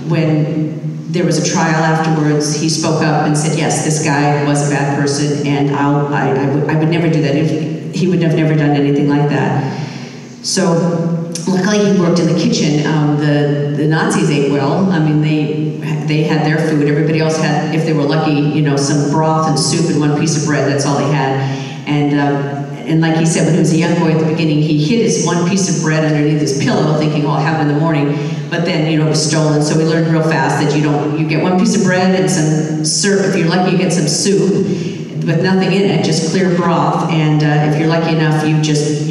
When there was a trial afterwards, he spoke up and said, yes, this guy was a bad person, and I would never do that. He would have never done anything like that. So luckily he worked in the kitchen. The Nazis ate well. I mean, they had their food. Everybody else had, if they were lucky, some broth and soup and one piece of bread. That's all they had. And like he said, when he was a young boy at the beginning, he hid his one piece of bread underneath his pillow, thinking, oh, I'll have it in the morning. But then, it was stolen. So we learned real fast that you get one piece of bread and some syrup. If you're lucky, you get some soup with nothing in it, just clear broth. And if you're lucky enough, you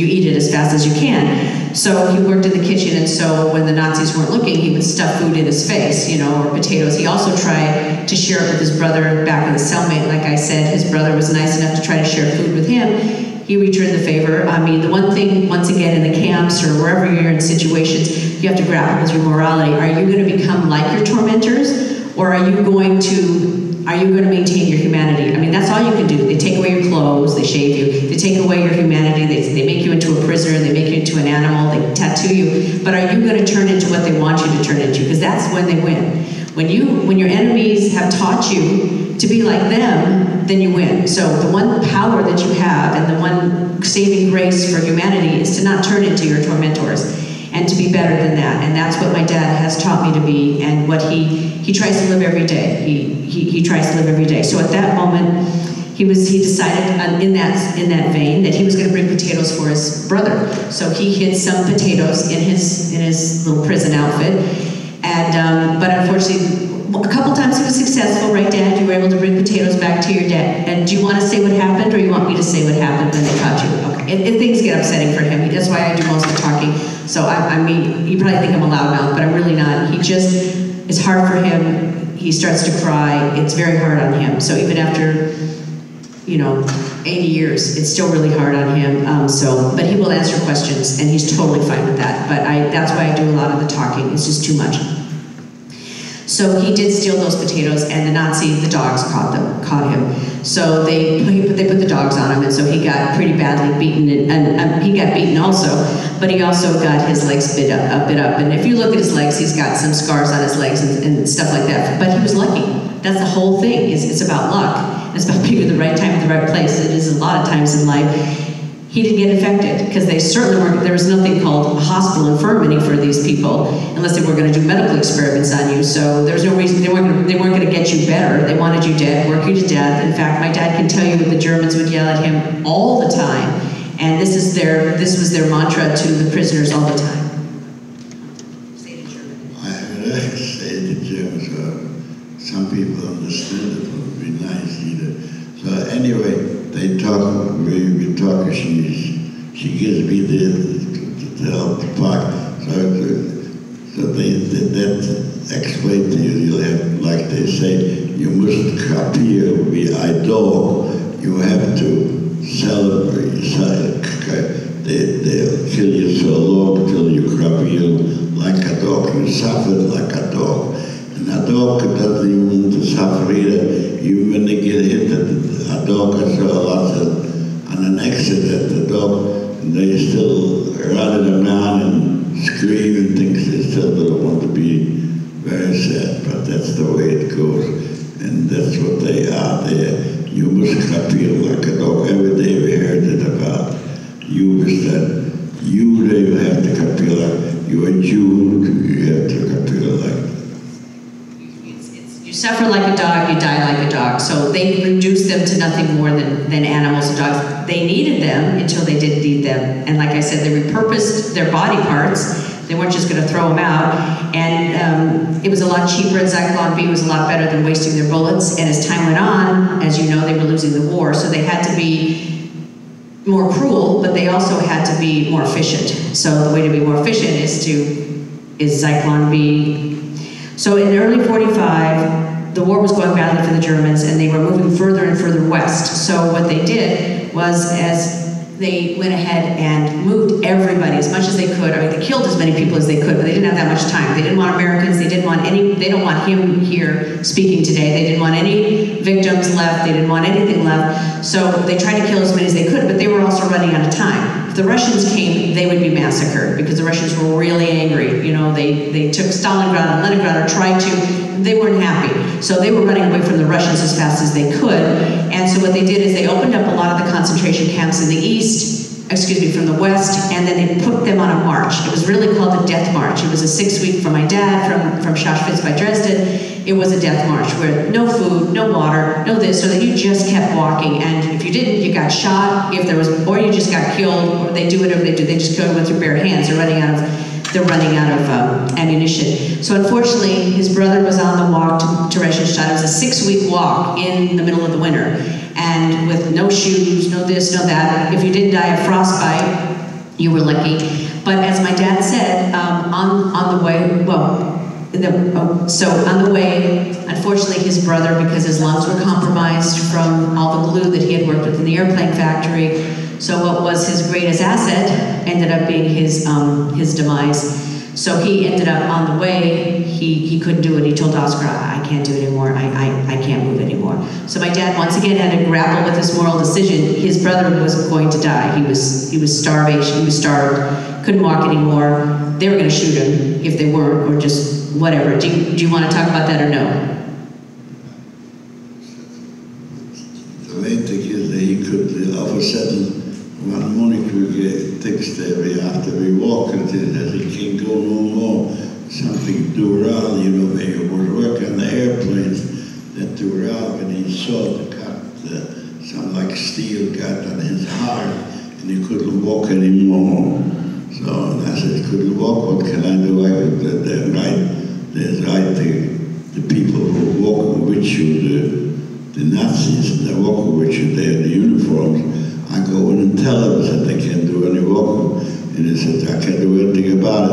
eat it as fast as you can. So he worked in the kitchen, and so when the Nazis weren't looking, he would stuff food in his face, or potatoes. He also tried to share it with his brother back in the cellmate. Like I said, his brother was nice enough to try to share food with him. He returned the favor. I mean, the one thing, once again, in the camps or wherever you're in situations, you have to grapple with your morality. Are you going to become like your tormentors, or are you going to maintain your humanity? I mean, that's all you can do. They take away your clothes, they shave you, they take away your humanity, they make you into a prisoner, they make you into an animal, they tattoo you, but are you going to turn into what they want you to turn into? Because that's when they win. When your enemies have taught you to be like them, then you win. So the one power that you have and the one saving grace for humanity is to not turn into your tormentors and to be better than that. And that's what my dad has taught me to be, and what he tries to live every day. He tries to live every day. So at that moment, he decided in that vein that he was going to bring potatoes for his brother. So he hid some potatoes in his little prison outfit, and but unfortunately, a couple times he was successful, right, Dad? You were able to bring potatoes back to your dad. And do you want to say what happened, or you want me to say what happened when they caught you? Okay. And things get upsetting for him. That's why I do most of the talking. So I mean, you probably think I'm a loudmouth, but I'm really not. He just, it's hard for him. He starts to cry. It's very hard on him. So even after, 80 years, it's still really hard on him. But he will answer questions, and he's totally fine with that. But that's why I do a lot of the talking. It's just too much. So he did steal those potatoes, and the dogs caught him. So they put the dogs on him, and so he got pretty badly beaten, and he got beaten also, but he also got his legs bit up. And if you look at his legs, he's got some scars on his legs and stuff like that. But he was lucky. That's the whole thing. It's about luck. It's about being at the right time at the right place. It is a lot of times in life. He didn't get infected because they certainly weren't. There was nothing called a hospital infirmity for these people, unless they were going to do medical experiments on you. So there was no reason. They weren't going to get you better. They wanted you dead, work you to death. In fact, my dad can tell you that the Germans would yell at him all the time, and this was their mantra to the prisoners all the time. Say the German. I heard say the German, so some people understand it. Would be nice either. So anyway. They talk, we talk, she gives me the help to park. So that explain to you, you'll have, like they say, you mustn't kapier wie ein dog. You have to celebrate. They'll kill you so long till you kapier like a dog. You suffer like a dog. And a dog doesn't even want to suffer either. Even when they get hit, a dog has a lot on an accident, the dog, they still running around and scream and things. They still don't want to be very sad, but that's the way it goes. And that's what they are there. You must kapier like a dog. Every day we heard it about you was that you they have to kapier like you are Jew, you have to kapier like that. You suffer like a dog, you die like a dog. So they reduced them to nothing more than animals and dogs. They needed them until they didn't need them. And like I said, they repurposed their body parts. They weren't just going to throw them out. And it was a lot cheaper, and Zyklon B was a lot better than wasting their bullets. And as time went on, as you know, they were losing the war. So they had to be more cruel, but they also had to be more efficient. So the way to be more efficient is Zyklon B. So in early 45, the war was going badly for the Germans, and they were moving further and further west. So what they did was, as they went ahead and moved everybody as much as they could. I mean, they killed as many people as they could, but they didn't have that much time. They didn't want Americans. They don't want him here speaking today. They didn't want any victims left. They didn't want anything left. So they tried to kill as many as they could, but they were also running out of time. If the Russians came, they would be massacred because the Russians were really angry. You know, they took Stalingrad and Leningrad, or tried to. They weren't happy. So they were running away from the Russians as fast as they could. And so what they did is they opened up a lot of the concentration camps in the east, from the west, and then they put them on a march. It was really called the Death March. It was a 6-week from my dad, from Auschwitz by Dresden. It was a death march where no food, no water, no this, so that you just kept walking. And if you didn't, you got shot, or you just got killed, or they do whatever they do. They just go with their bare hands. They're running out of ammunition. So unfortunately, his brother was on the walk to Reichenstadt. It was a 6-week walk in the middle of the winter, and with no shoes, no this, no that. If you didn't die of frostbite, you were lucky. But as my dad said, on the way, on the way, unfortunately, his brother, because his lungs were compromised from all the glue that he had worked with in the airplane factory, so what was his greatest asset ended up being his demise. So he ended up on the way, he couldn't do it. He told Oscar, I can't do it anymore, I can't move anymore. So my dad once again had to grapple with this moral decision. His brother was going to die. He was starvation, he was starved, couldn't walk anymore. They were going to shoot him if they weren't, or just whatever. Do you want to talk about that or no? The main thing is that he could, all of a sudden, one morning we get things there after we walk and that he can't go no more. Something do around, when he was working on the airplanes, that do around, and he saw the some like steel got on his heart, and he couldn't walk anymore. So I said, couldn't walk, what can I do? There's the people who walk with you, the Nazis that walk with you, they have the uniforms. I go in and tell them that they can't do any walking. And he says, I can't do anything about it.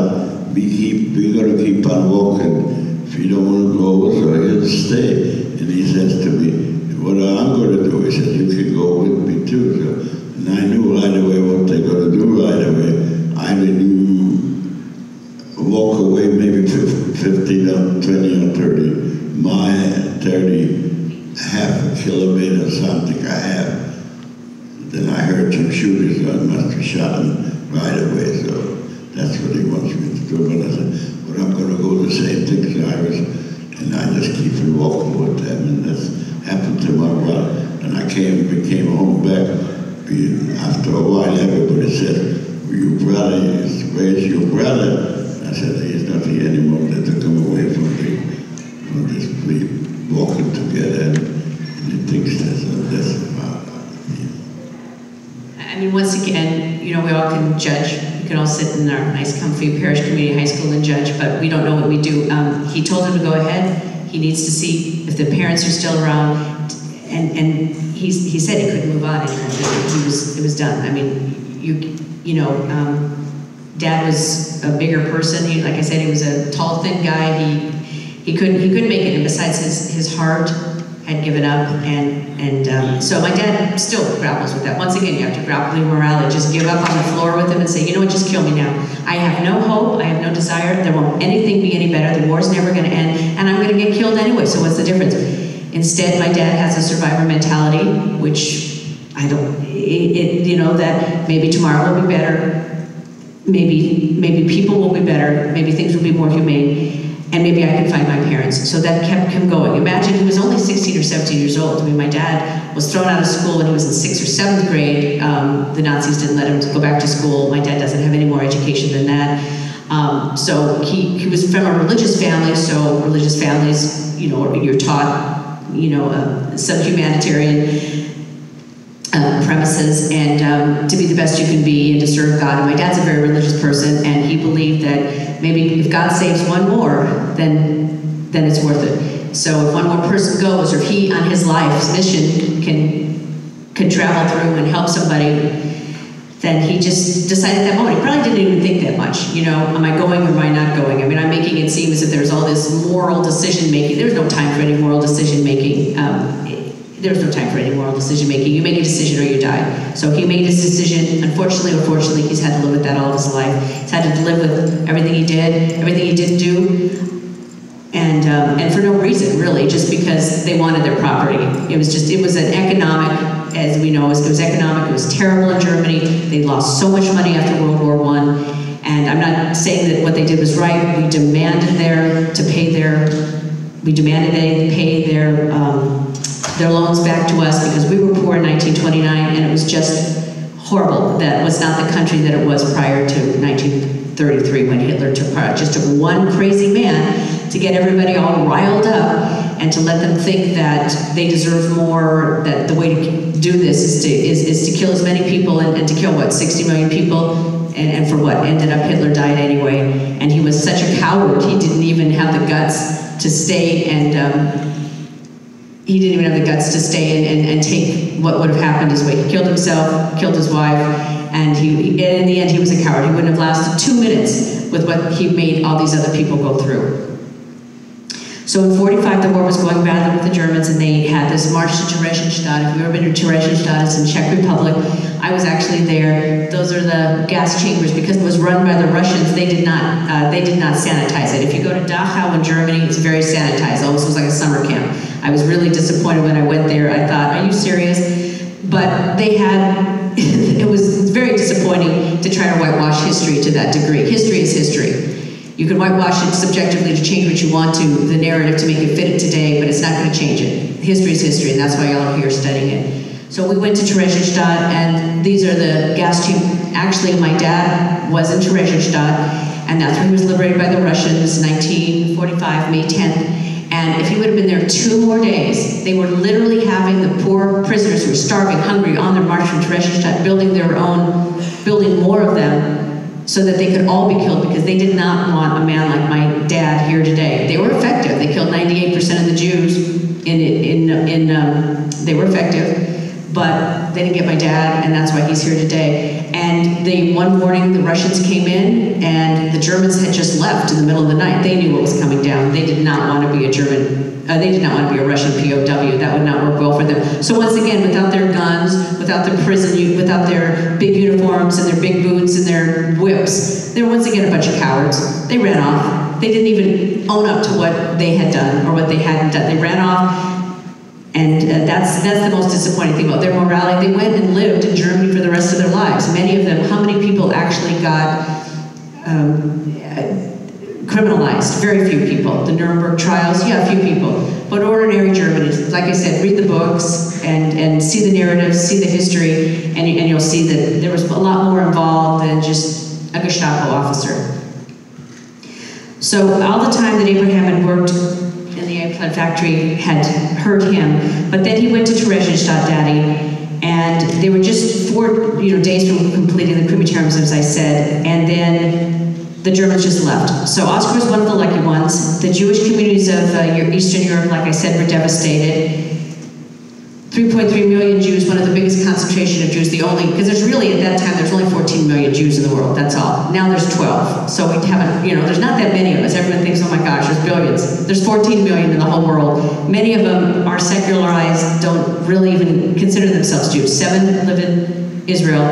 We're going to keep on walking. If you don't want to go, so he'll stay. And he says to me, what I'm going to do? He says, you can go with me too. So, and I knew right away what they're going to do right away. I didn't walk away maybe 15 or 20 or 30 miles, half a kilometer or something I have. Then I heard some shooters, so I must have shot him right away. So that's what he wants me to do. But I said, but I'm going to go the same thing as Iris. And I just keep on walking with them. And that's happened to my brother. And I came home back. After a while, everybody said, your brother, where's your brother? I said, he's not here anymore. They took him away from this place, walking together, and he thinks that's about it. I mean, once again, you know, we all can judge. We can all sit in our nice, comfy parish community high school and judge, but we don't know what we do. He told him to go ahead. He needs to see if the parents are still around, and he said he couldn't move on anymore. It was done. I mean, you know, Dad was a bigger person. Like I said, he was a tall, thin guy. He couldn't make it. And besides, his heart had given up. And so my dad still grapples with that. Once again, you have to grapple with morality. Just give up on the floor with him and say, you know what, just kill me now. I have no hope. I have no desire. There won't anything be any better. The war's never going to end. And I'm going to get killed anyway. So what's the difference? Instead, my dad has a survivor mentality, which I don't, you know, that maybe tomorrow will be better. Maybe people will be better, maybe things will be more humane, and maybe I can find my parents. So that kept him going. Imagine he was only 16 or 17 years old. I mean, my dad was thrown out of school when he was in 6th or 7th grade. The Nazis didn't let him go back to school. My dad doesn't have any more education than that. So he was from a religious family, so religious families, you know, you're taught, you know, some humanitarian premises, and to be the best you can be and to serve God. And my dad's a very religious person, and he believed that maybe if God saves one more, then it's worth it. So if one more person goes, or if he on his life's mission can travel through and help somebody, then he just decided at that moment. He probably didn't even think that much. You know, am I going or am I not going? I mean, I'm making it seem as if there's all this moral decision making. There's no time for any moral decision making. There's no time for any moral decision making. You make a decision or you die. So he made his decision. Unfortunately or fortunately, he's had to live with that all of his life. He's had to live with everything he did, everything he didn't do, and for no reason, really, just because they wanted their property. It was an economic, as we know, it was economic. It was terrible in Germany. They lost so much money after World War I. And I'm not saying that what they did was right. We demanded they pay their loans back to us because we were poor in 1929, and it was just horrible. That was not the country that it was prior to 1933 when Hitler took power. It just took one crazy man to get everybody all riled up and to let them think that they deserve more, that the way to do this is to kill as many people and to kill, what, 60 million people? And for what? Ended up Hitler died anyway. And he was such a coward, he didn't even have the guts to stay and take what would have happened his way. He killed himself, killed his wife, and in the end he was a coward. He wouldn't have lasted 2 minutes with what he made all these other people go through. So in 45, the war was going badly with the Germans, and they had this march to Theresienstadt. If you've ever been to Theresienstadt, it's in Czech Republic. I was actually there. Those are the gas chambers. Because it was run by the Russians, they did not sanitize it. If you go to Dachau in Germany, it's very sanitized. Almost was like a summer camp. I was really disappointed when I went there. I thought, are you serious? But they had, it was very disappointing to try to whitewash history to that degree. History is history. You can whitewash it subjectively to change what you want to, the narrative to make it fit it today, but it's not going to change it. History is history, and that's why y'all are here studying it. So we went to Theresienstadt, and these are the gas chambers. Actually, my dad was in Theresienstadt, and that's when he was liberated by the Russians, 1945, May 10th. And if he would have been there 2 more days, they were literally having the poor prisoners who were starving, hungry, on their march from Theresienstadt, building more of them so that they could all be killed, because they did not want a man like my dad here today. They were effective. They killed 98% of the Jews. They were effective, but they didn't get my dad, and that's why he's here today. And one morning, the Russians came in, and the Germans had just left in the middle of the night. They knew what was coming down. They did not want to be a German. They did not want to be a Russian POW. That would not work well for them. So once again, without their guns, without their prison, without their big uniforms and their big boots and their whips, they were once again a bunch of cowards. They ran off. They didn't even own up to what they had done or what they hadn't done. They ran off. And that's the most disappointing thing about their morality. They went and lived in Germany for the rest of their lives. Many of them, how many people actually got criminalized? Very few people. The Nuremberg trials, yeah, a few people. But ordinary Germans, like I said, read the books and see the narratives, see the history, and you'll see that there was a lot more involved than just a Gestapo officer. So all the time that Abraham had worked in the eggplant factory had hurt him, but then he went to Theresienstadt, Daddy, and they were just 4 days from completing the crematoriums, as I said, and then the Germans just left. So Oscar was one of the lucky ones. The Jewish communities of Eastern Europe, like I said, were devastated. 3.3 million Jews, one of the biggest concentration of Jews, because there's really, at that time, there's only 14 million Jews in the world, that's all. Now there's 12, so we haven't, there's not that many of us. Everyone thinks, oh my gosh, there's billions. There's 14 million in the whole world. Many of them are secularized, don't really even consider themselves Jews. 7 live in Israel.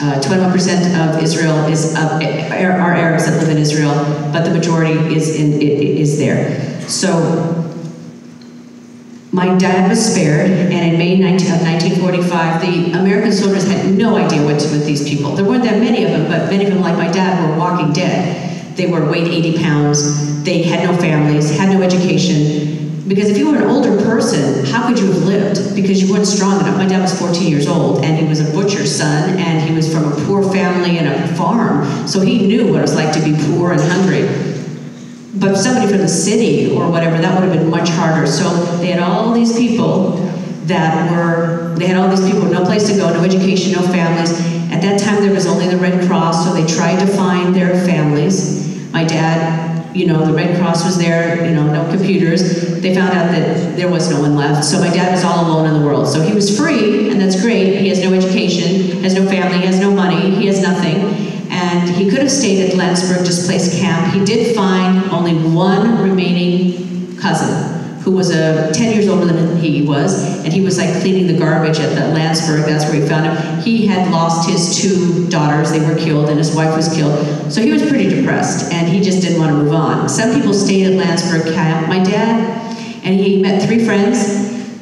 21% of Israel are Arabs that live in Israel, but the majority is there. So, my dad was spared, and in May of 1945, the American soldiers had no idea what to do with these people. There weren't that many of them, but many of them, like my dad, were walking dead. They weighed 80 pounds, they had no families, had no education. Because if you were an older person, how could you have lived? Because you weren't strong enough. My dad was 14 years old, and he was a butcher's son, and he was from a poor family and a farm, so he knew what it was like to be poor and hungry. But somebody from the city or whatever, that would have been much harder. So they had all these people with no place to go, no education, no families. At that time, there was only the Red Cross, so they tried to find their families. My dad, the Red Cross was there, no computers. They found out that there was no one left. So my dad was all alone in the world. So he was free, and that's great. He has no education, has no family, has no money, he has nothing. And he could have stayed at Landsberg displaced camp. He did find only one remaining cousin, who was 10 years older than he was, and he was like cleaning the garbage at the Landsberg. That's where he found him. He had lost his 2 daughters. They were killed, and his wife was killed. So he was pretty depressed, and he just didn't want to move on. Some people stayed at Landsberg camp. My dad, and he met 3 friends,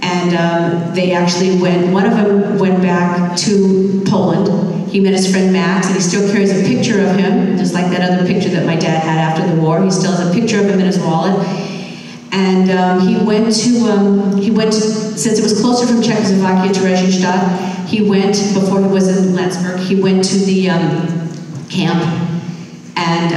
and they actually one of them went back to Poland. He met his friend Max, and he still carries a picture of him, just like that other picture that my dad had after the war. He still has a picture of him in his wallet. And he went to, since it was closer from Czechoslovakia to Theresienstadt, he went, before he was in Landsberg, he went to the camp, and,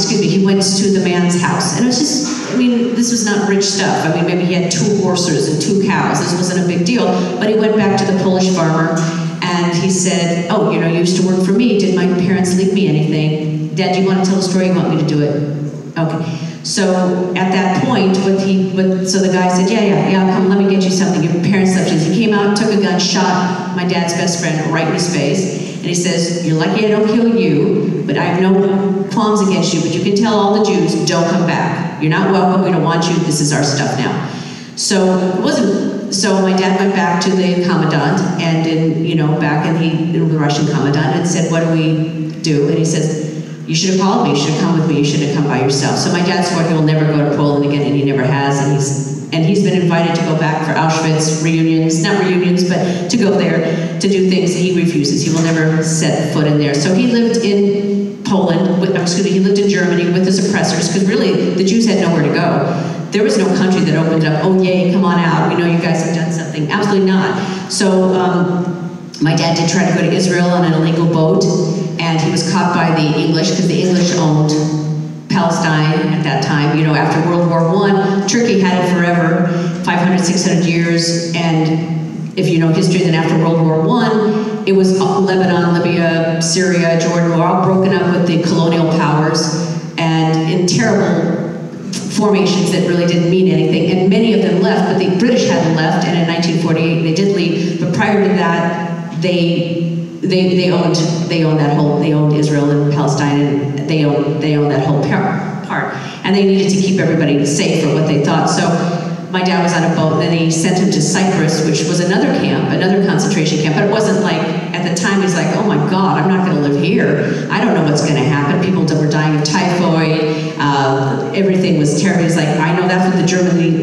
he went to the man's house. And it was just, this was not rich stuff. Maybe he had 2 horses and 2 cows. This wasn't a big deal. But he went back to the Polish farmer, and he said, oh, you used to work for me. Did my parents leave me anything? Dad, do you want to tell the story? You want me to do it? Okay. So at that point, so the guy said, yeah, come, let me get you something. Your parents left you. He came out, took a gun, shot my dad's best friend right in his face. And he says, you're lucky I don't kill you, but I have no qualms against you, but you can tell all the Jews, don't come back. You're not welcome, we don't want you, this is our stuff now. So my dad went back to the commandant, and back in the Russian commandant, and said, what do we do? And he says, you should have called me, you should have come with me, you should have come by yourself. So my dad swore he will never go to Poland again, and he never has, and he's been invited to go back for Auschwitz reunions, not reunions, but to go there to do things that he refuses. He will never set foot in there. So he lived in Poland, he lived in Germany with his oppressors, because really the Jews had nowhere to go. There was no country that opened up, oh yay, come on out, we know you guys have done something. Absolutely not. So my dad did try to go to Israel on an illegal boat, and he was caught by the English, because the English owned Palestine at that time. You know, after World War I, Turkey had it forever, 500, 600 years, and if you know history, then after World War I, it was Lebanon, Libya, Syria, Jordan were all broken up with the colonial powers, and in terrible formations that really didn't mean anything, and many of them left, but the British hadn't left, and in 1948 they did leave, but prior to that, they owned Israel and Palestine, and they owned that whole part, and they needed to keep everybody safe for what they thought. So my dad was on a boat, and then he sent him to Cyprus, which was another camp, another concentration camp, but it wasn't like, at the time he's like, oh my God, I'm not gonna live here. I don't know what's gonna happen. People were dying of typhoid, everything was terrible. He's like, I know that's what the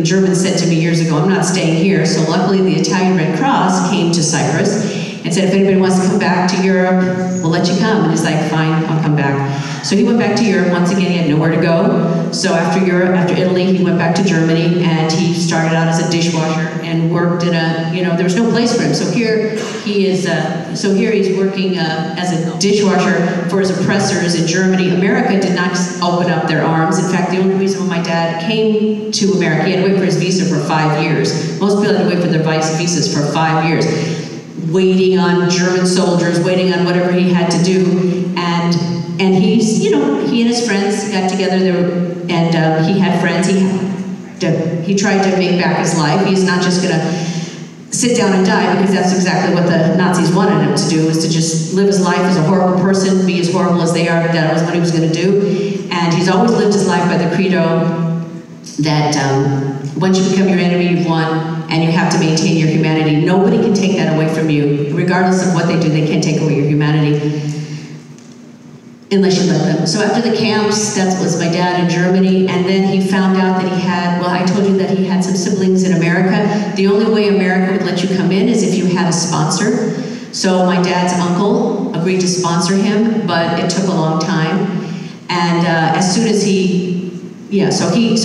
Germans said to me years ago, I'm not staying here. So luckily the Italian Red Cross came to Cyprus and said, if anybody wants to come back to Europe, we'll let you come. And he's like, fine, I'll come back. So he went back to Europe. Once again, he had nowhere to go. So after Europe, after Italy, he went back to Germany, and he started out as a dishwasher and worked in a, you know, there was no place for him. So here he is, here he's working as a dishwasher for his oppressors in Germany. America did not open up their arms. In fact, the only reason my dad came to America, he had to wait for his visa for 5 years. Most people had to wait for their visas for 5 years. Waiting on German soldiers, waiting on whatever he had to do, and he's, you know, he and his friends got together. And he had friends. He tried to make back his life. He's not just going to sit down and die, because that's exactly what the Nazis wanted him to do, was to just live his life as a horrible person, be as horrible as they are. That was what he was going to do. And he's always lived his life by the credo that once you become your enemy, you've won, and you have to maintain your humanity. Nobody can take that away from you. Regardless of what they do, they can't take away your humanity unless you let them. So after the camps, that was my dad in Germany, and then he found out that he had, well, I told you that he had some siblings in America. The only way America would let you come in is if you had a sponsor. So my dad's uncle agreed to sponsor him, but it took a long time. And as soon as so he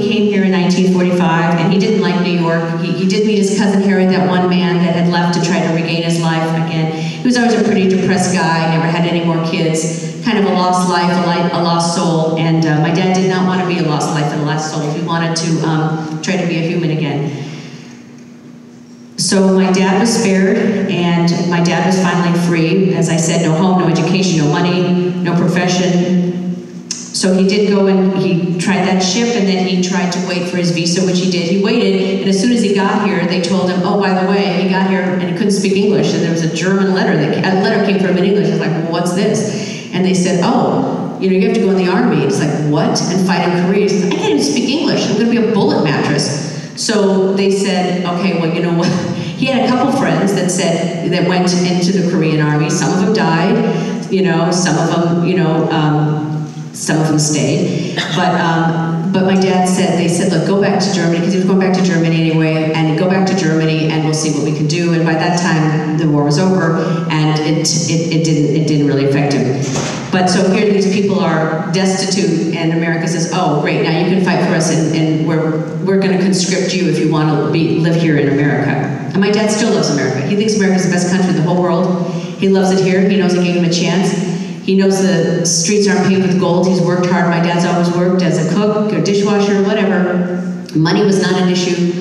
came here in 1945, and he didn't like New York. He did meet his cousin Harry, that one man that had left to try to regain his life again. He was always a pretty depressed guy, never had any more kids, kind of a lost life, a lost soul, and my dad did not want to be a lost life and a lost soul. He wanted to try to be a human again. So my dad was spared, and my dad was finally free. As I said, no home, no education, no money, no profession. So he did go and he tried that ship, and then he tried to wait for his visa, which he did. He waited, and as soon as he got here, they told him, oh, by the way, he got here and he couldn't speak English, and there was a German letter. A letter came from him in English. He was like, well, what's this? And they said, oh, you know, you have to go in the army. It's like, what? And fight in Korea. He said, I can't even speak English. I'm going to be a bullet mattress. So they said, okay, well, you know what? He had a couple friends that went into the Korean army. Some of them died, you know, some of them, you know, some of them stayed. But my dad said, they said, look, go back to Germany, because he was going back to Germany anyway, and go back to Germany and we'll see what we can do. And by that time, the war was over, and it didn't really affect him. But so here these people are destitute, and America says, oh, great, now you can fight for us, and we're going to conscript you if you want to live here in America. And my dad still loves America. He thinks America's the best country in the whole world. He loves it here. He knows it gave him a chance. He knows the streets aren't paved with gold. He's worked hard. My dad's always worked as a cook or dishwasher, whatever. Money was not an issue.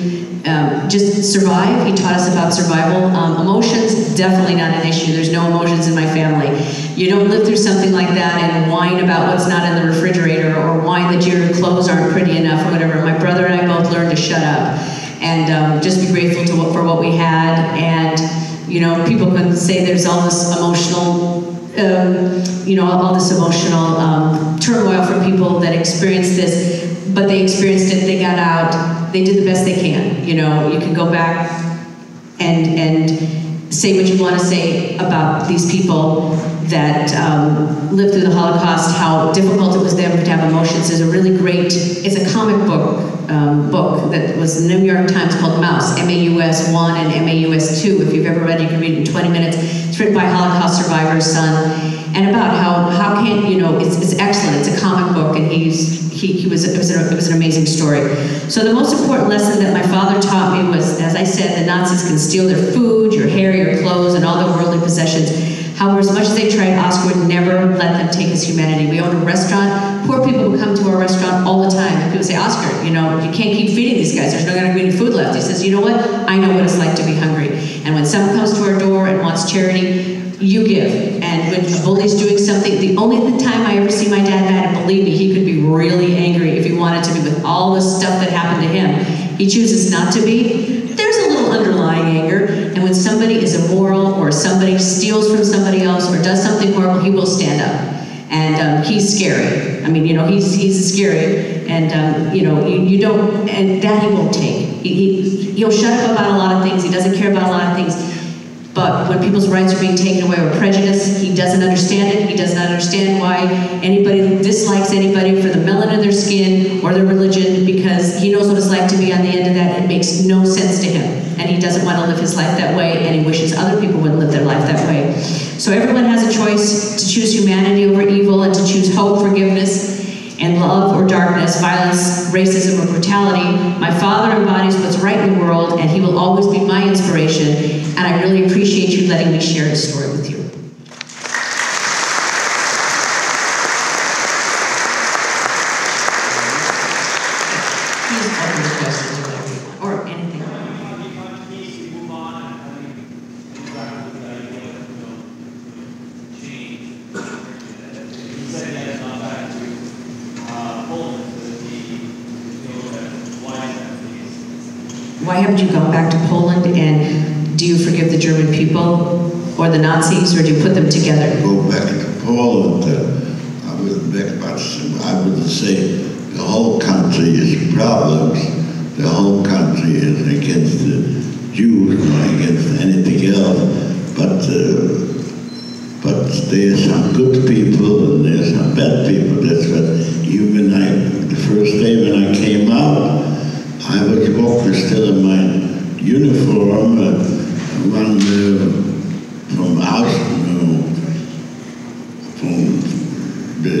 Just survive. He taught us about survival. Emotions, definitely not an issue. There's no emotions in my family. You don't live through something like that and whine about what's not in the refrigerator, or whine that your clothes aren't pretty enough or whatever. My brother and I both learned to shut up and just be grateful for what we had. And, you know, people can say there's all this emotional all this emotional turmoil for people that experience this, but they experienced it, they got out, they did the best they can. You know, you can go back and say what you want to say about these people that lived through the Holocaust, how difficult it was them to have emotions. There's a really great, it's a comic book that was in the New York Times called Maus, M-A-U-S 1 and M-A-U-S 2. If you've ever read it, you can read it in 20 minutes. It's written by a Holocaust survivor's son, and about how can, you know, it's excellent. It's a comic book, and it was an amazing story. So the most important lesson that my father taught me was, as I said, the Nazis can steal their food, your hair, your clothes, and all their worldly possessions. However, as much as they tried, Oscar would never let them take his humanity. We owned a restaurant. Poor people would come to our restaurant all the time. And people say, Oscar, you know, you can't keep feeding these guys. There's not going to be any food left. He says, you know what? I know what it's like to be hungry. And when someone comes to our door and wants charity, you give. And when a bully's doing something, the only time I ever see my dad mad, and believe me, he could be really angry if he wanted to be with all the stuff that happened to him. He chooses not to be. There's a little underlying anger, and when somebody is immoral or somebody steals from somebody else or does something horrible, he will stand up. And he's scary. I mean, you know, he's scary, and you know, you don't, and that he won't take. He'll shut up about a lot of things. He doesn't care about a lot of things. But when people's rights are being taken away or prejudice, he doesn't understand it. He doesn't understand why anybody dislikes anybody for the melanin of their skin or their religion, because he knows what it's like to be on the end of that. It makes no sense to him. And he doesn't want to live his life that way, and he wishes other people would live their life that way. So everyone has a choice to choose humanity over evil and to choose hope, forgiveness, and love or darkness, violence, racism, or brutality. My father embodies what's right in the world, and he will always be my inspiration. And I really appreciate you letting me share his story with you. Please open the questions or whatever you want, or anything. Why haven't you gone back to Poland, and do you forgive the German people or the Nazis, or do you put them together? Go back to Poland. I would say the whole country is problems. The whole country is against the Jews, not against anything else. But there are some good people and there are some bad people. That's what even the first day when I came out, I was walking still in my uniform, one from Auschwitz, from the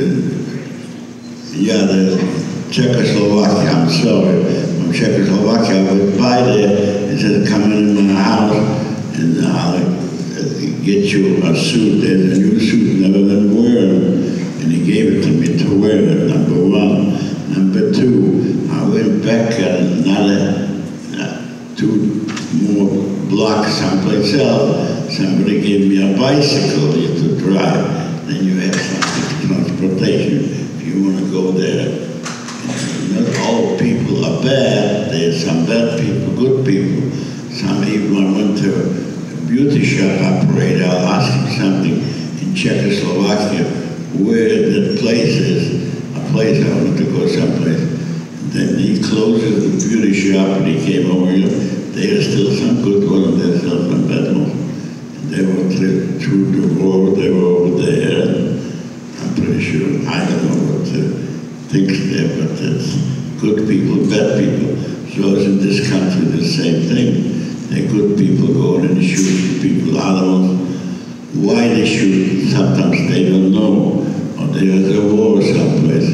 Czechoslovakia, I'm sorry, from Czechoslovakia. I went by there and said, come in my house and I'll get you a suit. There's a new suit, never been worn. And he gave it to me to wear, number one. Number two, I went back another 2 more blocks someplace else. Somebody gave me a bicycle to drive. Then you have some transportation if you want to go there. Not all people are bad. There's some bad people, good people. Some even I went to a beauty shop operator. I'll ask him something in Czechoslovakia where that place is. A place I wanted to go someplace. Then he closes the beauty shop and he came over here. There are still some good ones, there's still some bad ones. They were through the war, they were over there. I'm pretty sure, I don't know what thinks there, but it's good people, bad people. So it's in this country the same thing. They're good people going and shoot people, other ones. Why they shoot, sometimes they don't know. Or there's a war someplace,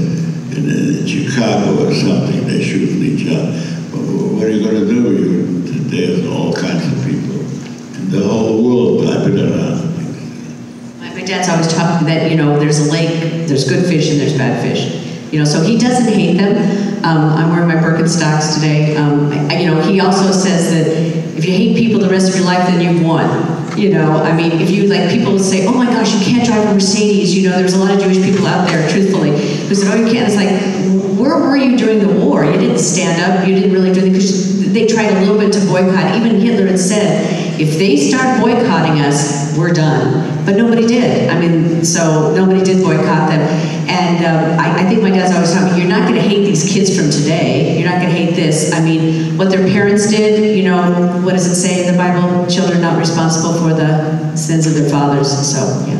in Chicago or something, they're shooting each other. But what are you going to do? There's all kinds of people. And the whole world, I've been around. My dad's always talking that, you know, there's a lake, there's good fish and there's bad fish. You know, so he doesn't hate them. I'm wearing my Birkenstocks today. You know, he also says that if you hate people the rest of your life, then you've won. You know, I mean, if you, like, people say, oh my gosh, you can't drive a Mercedes. You know, there's a lot of Jewish people out there, truthfully, who said, oh, you can't. It's like, where were you during the war? You didn't stand up. You didn't really do anything. Because they tried a little bit to boycott. Even Hitler had said, if they start boycotting us, we're done. But nobody did. I mean, so nobody did boycott them. And I think my dad's always telling me, you're not going to hate these kids from today. You're not going to hate this. I mean, what their parents did, you know, what does it say in the Bible? Children not responsible for the sins of their fathers. So, yeah.